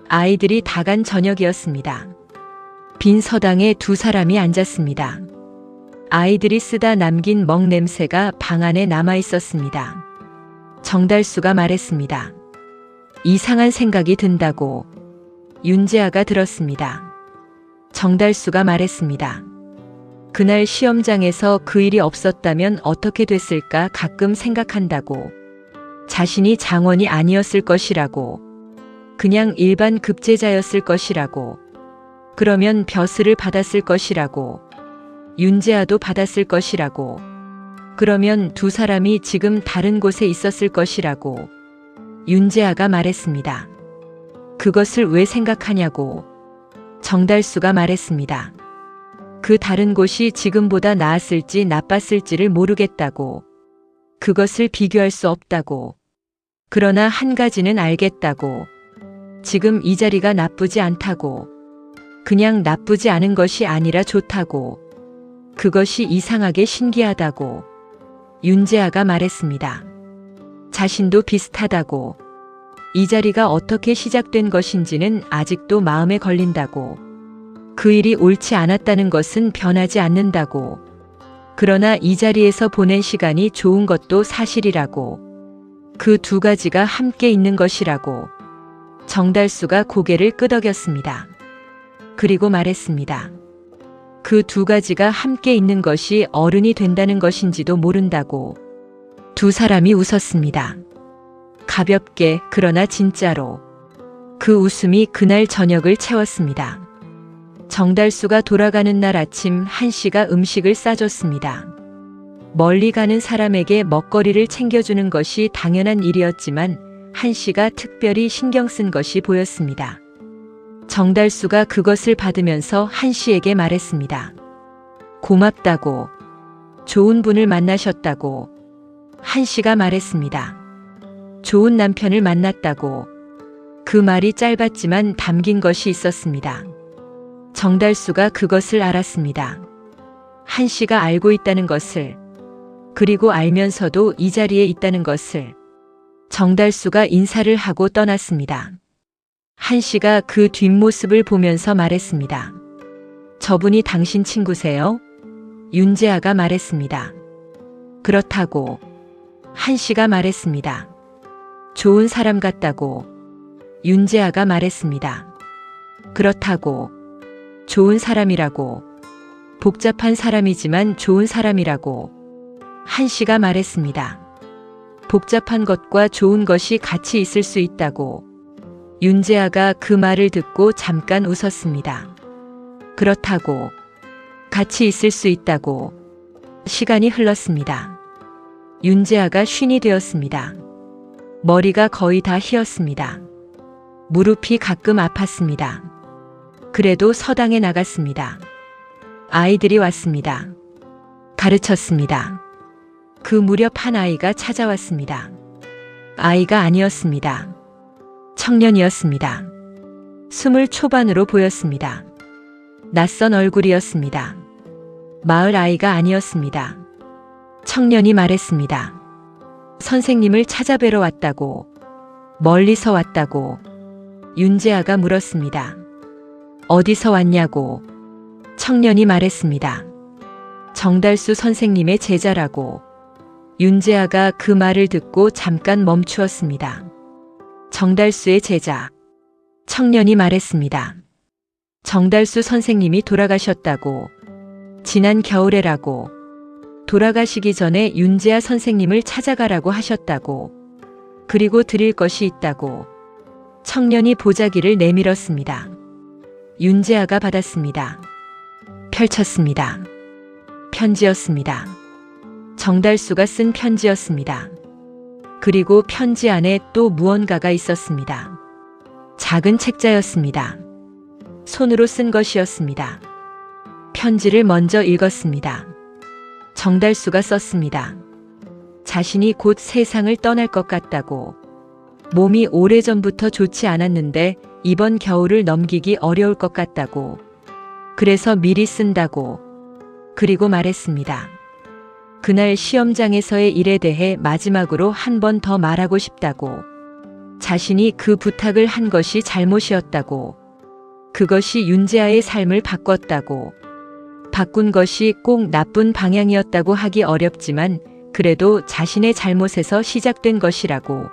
아이들이 다 간 저녁이었습니다. 빈 서당에 두 사람이 앉았습니다. 아이들이 쓰다 남긴 먹 냄새가 방 안에 남아 있었습니다. 정달수가 말했습니다. 이상한 생각이 든다고. 윤재하가 들었습니다. 정달수가 말했습니다. 그날 시험장에서 그 일이 없었다면 어떻게 됐을까 가끔 생각한다고. 자신이 장원이 아니었을 것이라고. 그냥 일반 급제자였을 것이라고. 그러면 벼슬을 받았을 것이라고. 윤재하도 받았을 것이라고. 그러면 두 사람이 지금 다른 곳에 있었을 것이라고. 윤재하가 말했습니다. 그것을 왜 생각하냐고. 정달수가 말했습니다. 그 다른 곳이 지금보다 나았을지 나빴을지를 모르겠다고. 그것을 비교할 수 없다고. 그러나 한 가지는 알겠다고. 지금 이 자리가 나쁘지 않다고. 그냥 나쁘지 않은 것이 아니라 좋다고. 그것이 이상하게 신기하다고. 윤재하가 말했습니다. 자신도 비슷하다고. 이 자리가 어떻게 시작된 것인지는 아직도 마음에 걸린다고. 그 일이 옳지 않았다는 것은 변하지 않는다고. 그러나 이 자리에서 보낸 시간이 좋은 것도 사실이라고. 그 두 가지가 함께 있는 것이라고. 정달수가 고개를 끄덕였습니다. 그리고 말했습니다. 그 두 가지가 함께 있는 것이 어른이 된다는 것인지도 모른다고. 두 사람이 웃었습니다. 가볍게, 그러나 진짜로. 그 웃음이 그날 저녁을 채웠습니다. 정달수가 돌아가는 날 아침 한씨가 음식을 싸줬습니다. 멀리 가는 사람에게 먹거리를 챙겨주는 것이 당연한 일이었지만 한씨가 특별히 신경 쓴 것이 보였습니다. 정달수가 그것을 받으면서 한씨에게 말했습니다. 고맙다고. 좋은 분을 만나셨다고. 한씨가 말했습니다. 좋은 남편을 만났다고. 그 말이 짧았지만 담긴 것이 있었습니다. 정달수가 그것을 알았습니다. 한씨가 알고 있다는 것을, 그리고 알면서도 이 자리에 있다는 것을. 정달수가 인사를 하고 떠났습니다. 한 씨가 그 뒷모습을 보면서 말했습니다. 저분이 당신 친구세요? 윤재아가 말했습니다. 그렇다고 한 씨가 말했습니다. 좋은 사람 같다고 윤재아가 말했습니다. 그렇다고 좋은 사람이라고 복잡한 사람이지만 좋은 사람이라고 한 씨가 말했습니다. 복잡한 것과 좋은 것이 같이 있을 수 있다고 윤재아가 그 말을 듣고 잠깐 웃었습니다. 그렇다고 같이 있을 수 있다고 시간이 흘렀습니다. 윤재아가 쉰이 되었습니다. 머리가 거의 다 휘었습니다. 무릎이 가끔 아팠습니다. 그래도 서당에 나갔습니다. 아이들이 왔습니다. 가르쳤습니다. 그 무렵 한 아이가 찾아왔습니다. 아이가 아니었습니다. 청년이었습니다. 20 초반으로 보였습니다. 낯선 얼굴이었습니다. 마을 아이가 아니었습니다. 청년이 말했습니다. 선생님을 찾아뵈러 왔다고, 멀리서 왔다고 윤재아가 물었습니다. 어디서 왔냐고 청년이 말했습니다. 정달수 선생님의 제자라고. 윤재아가 그 말을 듣고 잠깐 멈추었습니다. 정달수의 제자. 청년이 말했습니다. 정달수 선생님이 돌아가셨다고. 지난 겨울에라고. 돌아가시기 전에 윤재아 선생님을 찾아가라고 하셨다고. 그리고 드릴 것이 있다고. 청년이 보자기를 내밀었습니다. 윤재아가 받았습니다. 펼쳤습니다. 편지였습니다. 정달수가 쓴 편지였습니다. 그리고 편지 안에 또 무언가가 있었습니다. 작은 책자였습니다. 손으로 쓴 것이었습니다. 편지를 먼저 읽었습니다. 정달수가 썼습니다. 자신이 곧 세상을 떠날 것 같다고. 몸이 오래전부터 좋지 않았는데 이번 겨울을 넘기기 어려울 것 같다고. 그래서 미리 쓴다고. 그리고 말했습니다. 그날 시험장에서의 일에 대해 마지막으로 한 번 더 말하고 싶다고. 자신이 그 부탁을 한 것이 잘못이었다고. 그것이 윤재아의 삶을 바꿨다고. 바꾼 것이 꼭 나쁜 방향이었다고 하기 어렵지만 그래도 자신의 잘못에서 시작된 것이라고.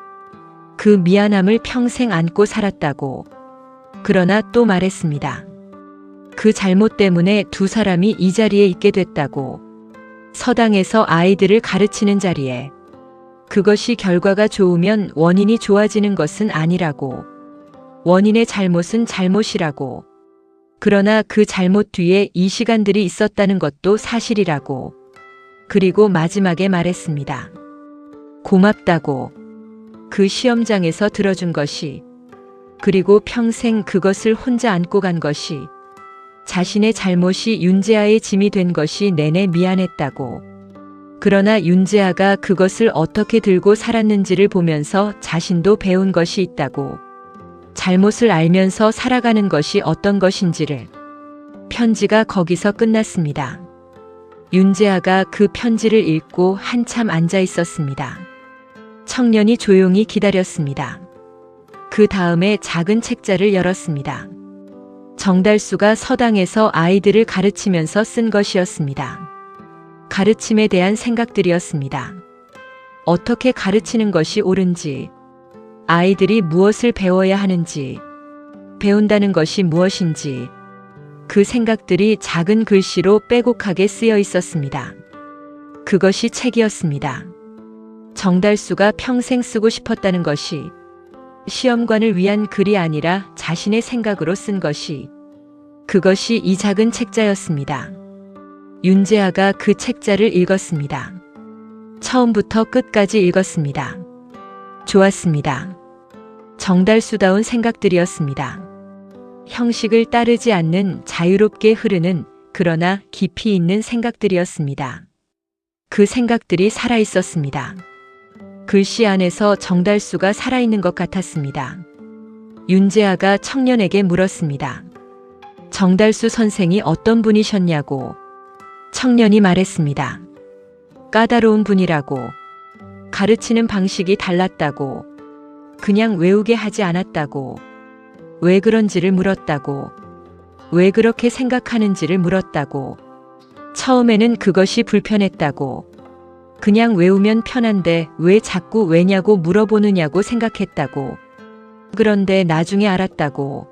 그 미안함을 평생 안고 살았다고. 그러나 또 말했습니다. 그 잘못 때문에 두 사람이 이 자리에 있게 됐다고. 서당에서 아이들을 가르치는 자리에. 그것이 결과가 좋으면 원인이 좋아지는 것은 아니라고. 원인의 잘못은 잘못이라고. 그러나 그 잘못 뒤에 이 시간들이 있었다는 것도 사실이라고. 그리고 마지막에 말했습니다. 고맙다고. 그 시험장에서 들어준 것이. 그리고 평생 그것을 혼자 안고 간 것이. 자신의 잘못이 윤재아의 짐이 된 것이 내내 미안했다고. 그러나 윤재아가 그것을 어떻게 들고 살았는지를 보면서 자신도 배운 것이 있다고. 잘못을 알면서 살아가는 것이 어떤 것인지를. 편지가 거기서 끝났습니다. 윤재아가 그 편지를 읽고 한참 앉아 있었습니다. 청년이 조용히 기다렸습니다. 그 다음에 작은 책자를 열었습니다. 정달수가 서당에서 아이들을 가르치면서 쓴 것이었습니다. 가르침에 대한 생각들이었습니다. 어떻게 가르치는 것이 옳은지, 아이들이 무엇을 배워야 하는지, 배운다는 것이 무엇인지, 그 생각들이 작은 글씨로 빼곡하게 쓰여 있었습니다. 그것이 책이었습니다. 정달수가 평생 쓰고 싶었다는 것이 시험관을 위한 글이 아니라 자신의 생각으로 쓴 것이, 그것이 이 작은 책자였습니다. 윤재아가 그 책자를 읽었습니다. 처음부터 끝까지 읽었습니다. 좋았습니다. 정달수다운 생각들이었습니다. 형식을 따르지 않는 자유롭게 흐르는 그러나 깊이 있는 생각들이었습니다. 그 생각들이 살아있었습니다. 글씨 안에서 정달수가 살아있는 것 같았습니다. 윤재아가 청년에게 물었습니다. 정달수 선생이 어떤 분이셨냐고. 청년이 말했습니다. 까다로운 분이라고. 가르치는 방식이 달랐다고, 그냥 외우게 하지 않았다고, 왜 그런지를 물었다고, 왜 그렇게 생각하는지를 물었다고, 처음에는 그것이 불편했다고, 그냥 외우면 편한데 왜 자꾸 왜냐고 물어보느냐고 생각했다고, 그런데 나중에 알았다고,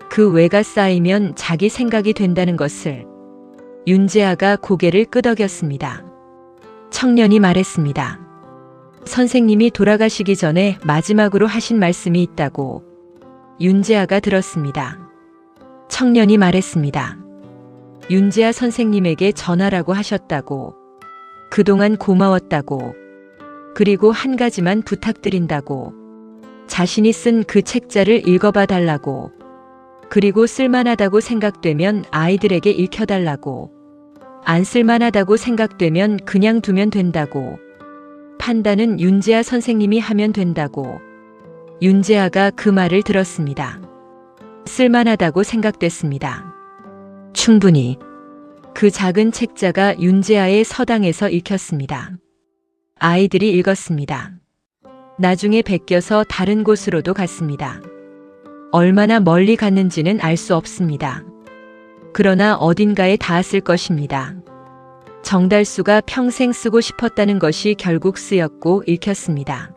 그 왜가 쌓이면 자기 생각이 된다는 것을. 윤재아가 고개를 끄덕였습니다. 청년이 말했습니다. 선생님이 돌아가시기 전에 마지막으로 하신 말씀이 있다고. 윤재아가 들었습니다. 청년이 말했습니다. 윤재아 선생님에게 전하라고 하셨다고. 그동안 고마웠다고. 그리고 한 가지만 부탁드린다고. 자신이 쓴 그 책자를 읽어봐 달라고. 그리고 쓸만하다고 생각되면 아이들에게 읽혀달라고. 안 쓸만하다고 생각되면 그냥 두면 된다고. 판단은 윤재아 선생님이 하면 된다고. 윤재아가 그 말을 들었습니다. 쓸만하다고 생각됐습니다. 충분히. 그 작은 책자가 윤재아의 서당에서 읽혔습니다. 아이들이 읽었습니다. 나중에 베껴서 다른 곳으로도 갔습니다. 얼마나 멀리 갔는지는 알 수 없습니다. 그러나 어딘가에 닿았을 것입니다. 정달수가 평생 쓰고 싶었다는 것이 결국 쓰였고 읽혔습니다.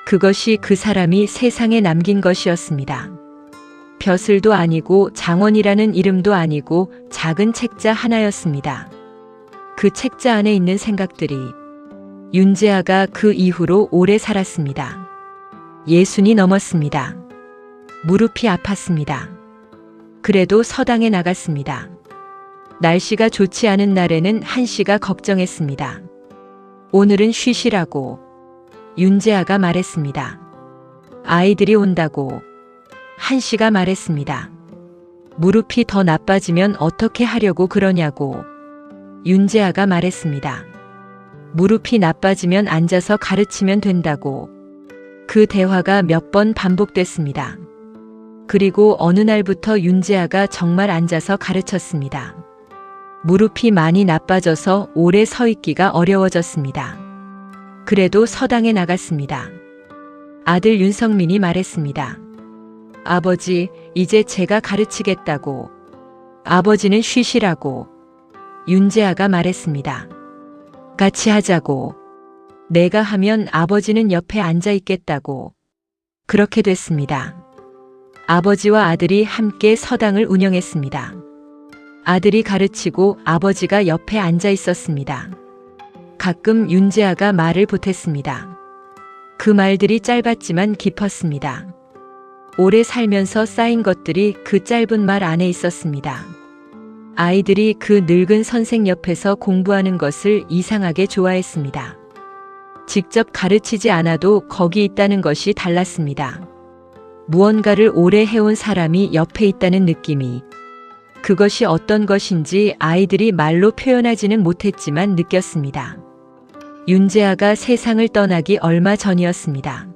그것이 그 사람이 세상에 남긴 것이었습니다. 벼슬도 아니고 장원이라는 이름도 아니고 작은 책자 하나였습니다. 그 책자 안에 있는 생각들이. 윤재아가 그 이후로 오래 살았습니다. 60이 넘었습니다. 무릎이 아팠습니다. 그래도 서당에 나갔습니다. 날씨가 좋지 않은 날에는 한씨가 걱정했습니다. 오늘은 쉬시라고. 윤재아가 말했습니다. 아이들이 온다고. 한씨가 말했습니다. 무릎이 더 나빠지면 어떻게 하려고 그러냐고. 윤재아가 말했습니다. 무릎이 나빠지면 앉아서 가르치면 된다고. 그 대화가 몇 번 반복됐습니다. 그리고 어느 날부터 윤재아가 정말 앉아서 가르쳤습니다. 무릎이 많이 나빠져서 오래 서 있기가 어려워졌습니다. 그래도 서당에 나갔습니다. 아들 윤성민이 말했습니다. 아버지, 이제 제가 가르치겠다고. 아버지는 쉬시라고. 윤재아가 말했습니다. 같이 하자고. 내가 하면 아버지는 옆에 앉아 있겠다고. 그렇게 됐습니다. 아버지와 아들이 함께 서당을 운영했습니다. 아들이 가르치고 아버지가 옆에 앉아 있었습니다. 가끔 윤재아가 말을 보탰습니다. 그 말들이 짧았지만 깊었습니다. 오래 살면서 쌓인 것들이 그 짧은 말 안에 있었습니다. 아이들이 그 늙은 선생 옆에서 공부하는 것을 이상하게 좋아했습니다. 직접 가르치지 않아도 거기 있다는 것이 달랐습니다. 무언가를 오래 해온 사람이 옆에 있다는 느낌이. 그것이 어떤 것인지 아이들이 말로 표현하지는 못했지만 느꼈습니다. 윤재아가 세상을 떠나기 얼마 전이었습니다.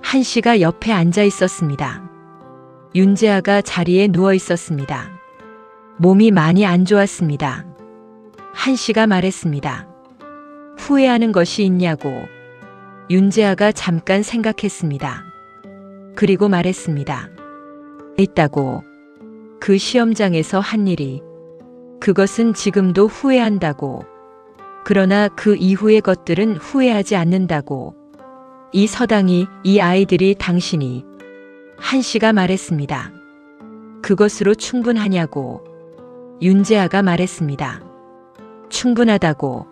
한씨가 옆에 앉아 있었습니다. 윤재아가 자리에 누워 있었습니다. 몸이 많이 안 좋았습니다. 한씨가 말했습니다. 후회하는 것이 있냐고. 윤재아가 잠깐 생각했습니다. 그리고 말했습니다. 있다고. 그 시험장에서 한 일이. 그것은 지금도 후회한다고. 그러나 그 이후의 것들은 후회하지 않는다고. 이 서당이, 이 아이들이, 당신이. 한씨가 말했습니다. 그것으로 충분하냐고. 윤재아가 말했습니다. 충분하다고.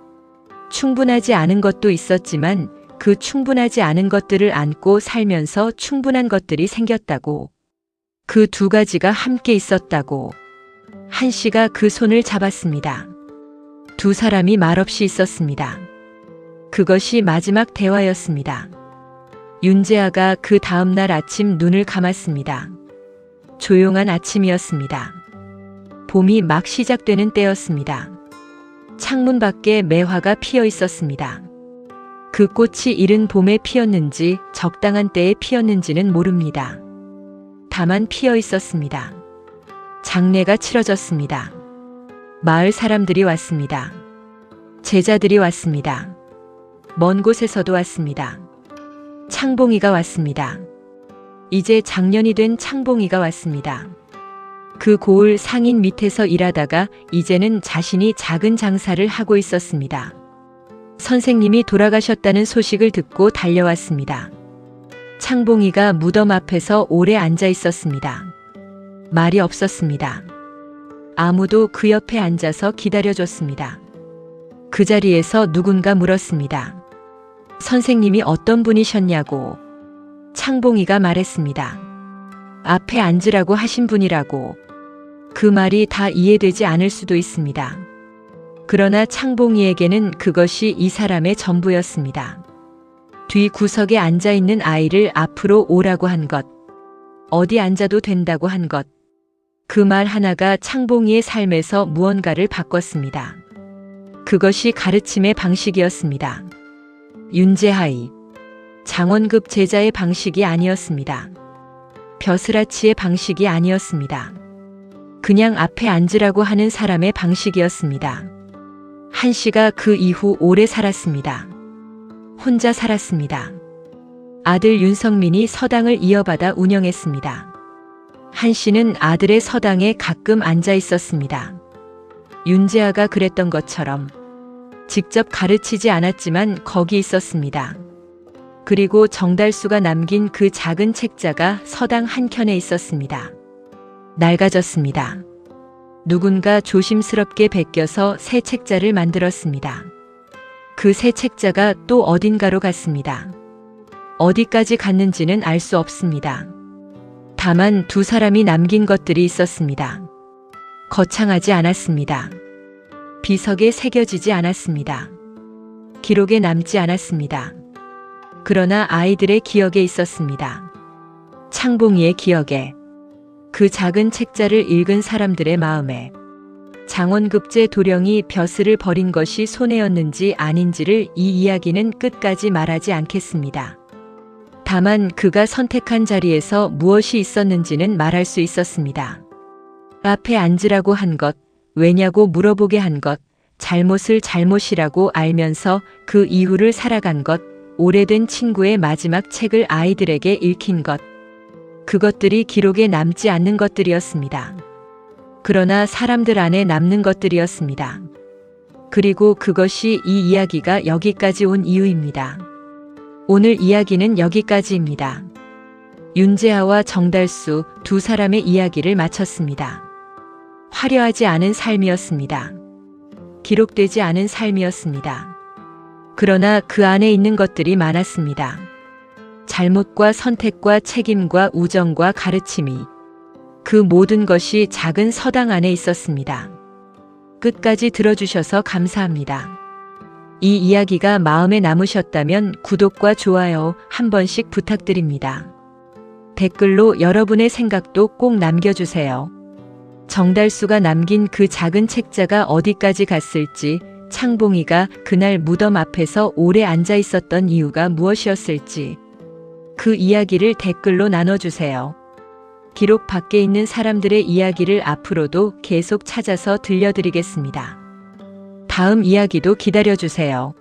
충분하지 않은 것도 있었지만 그 충분하지 않은 것들을 안고 살면서 충분한 것들이 생겼다고. 그 두 가지가 함께 있었다고. 한씨가 그 손을 잡았습니다. 두 사람이 말없이 있었습니다. 그것이 마지막 대화였습니다. 윤재아가 그 다음날 아침 눈을 감았습니다. 조용한 아침이었습니다. 봄이 막 시작되는 때였습니다. 창문 밖에 매화가 피어 있었습니다. 그 꽃이 이른 봄에 피었는지 적당한 때에 피었는지는 모릅니다. 다만 피어 있었습니다. 장례가 치러졌습니다. 마을 사람들이 왔습니다. 제자들이 왔습니다. 먼 곳에서도 왔습니다. 창봉이가 왔습니다. 이제 장년이 된 창봉이가 왔습니다. 그 고을 상인 밑에서 일하다가 이제는 자신이 작은 장사를 하고 있었습니다. 선생님이 돌아가셨다는 소식을 듣고 달려왔습니다. 창봉이가 무덤 앞에서 오래 앉아 있었습니다. 말이 없었습니다. 아무도 그 옆에 앉아서 기다려줬습니다. 그 자리에서 누군가 물었습니다. 선생님이 어떤 분이셨냐고. 창봉이가 말했습니다. 앞에 앉으라고 하신 분이라고. 그 말이 다 이해되지 않을 수도 있습니다. 그러나 창봉이에게는 그것이 이 사람의 전부였습니다. 뒤 구석에 앉아 있는 아이를 앞으로 오라고 한 것, 어디 앉아도 된다고 한 것, 그 말 하나가 창봉이의 삶에서 무언가를 바꿨습니다. 그것이 가르침의 방식이었습니다. 윤재하이, 장원급 제자의 방식이 아니었습니다. 벼슬아치의 방식이 아니었습니다. 그냥 앞에 앉으라고 하는 사람의 방식이었습니다. 한 씨가 그 이후 오래 살았습니다. 혼자 살았습니다. 아들 윤성민이 서당을 이어받아 운영했습니다. 한 씨는 아들의 서당에 가끔 앉아 있었습니다. 윤재하가 그랬던 것처럼 직접 가르치지 않았지만 거기 있었습니다. 그리고 정달수가 남긴 그 작은 책자가 서당 한켠에 있었습니다. 낡아졌습니다. 누군가 조심스럽게 베껴서 새 책자를 만들었습니다. 그 새 책자가 또 어딘가로 갔습니다. 어디까지 갔는지는 알 수 없습니다. 다만 두 사람이 남긴 것들이 있었습니다. 거창하지 않았습니다. 비석에 새겨지지 않았습니다. 기록에 남지 않았습니다. 그러나 아이들의 기억에 있었습니다. 창봉이의 기억에, 그 작은 책자를 읽은 사람들의 마음에, 장원급제 도령이 벼슬을 버린 것이 손해였는지 아닌지를 이 이야기는 끝까지 말하지 않겠습니다. 다만 그가 선택한 자리에서 무엇이 있었는지는 말할 수 있었습니다. 앞에 앉으라고 한 것, 왜냐고 물어보게 한 것, 잘못을 잘못이라고 알면서 그 이후를 살아간 것, 오래된 친구의 마지막 책을 아이들에게 읽힌 것, 그것들이 기록에 남지 않는 것들이었습니다. 그러나 사람들 안에 남는 것들이었습니다. 그리고 그것이 이 이야기가 여기까지 온 이유입니다. 오늘 이야기는 여기까지입니다. 윤재하와 정달수 두 사람의 이야기를 마쳤습니다. 화려하지 않은 삶이었습니다. 기록되지 않은 삶이었습니다. 그러나 그 안에 있는 것들이 많았습니다. 잘못과 선택과 책임과 우정과 가르침이, 그 모든 것이 작은 서당 안에 있었습니다. 끝까지 들어주셔서 감사합니다. 이 이야기가 마음에 남으셨다면 구독과 좋아요 한 번씩 부탁드립니다. 댓글로 여러분의 생각도 꼭 남겨주세요. 정달수가 남긴 그 작은 책자가 어디까지 갔을지, 창봉이가 그날 무덤 앞에서 오래 앉아 있었던 이유가 무엇이었을지, 그 이야기를 댓글로 나눠주세요. 기록 밖에 있는 사람들의 이야기를 앞으로도 계속 찾아서 들려드리겠습니다. 다음 이야기도 기다려주세요.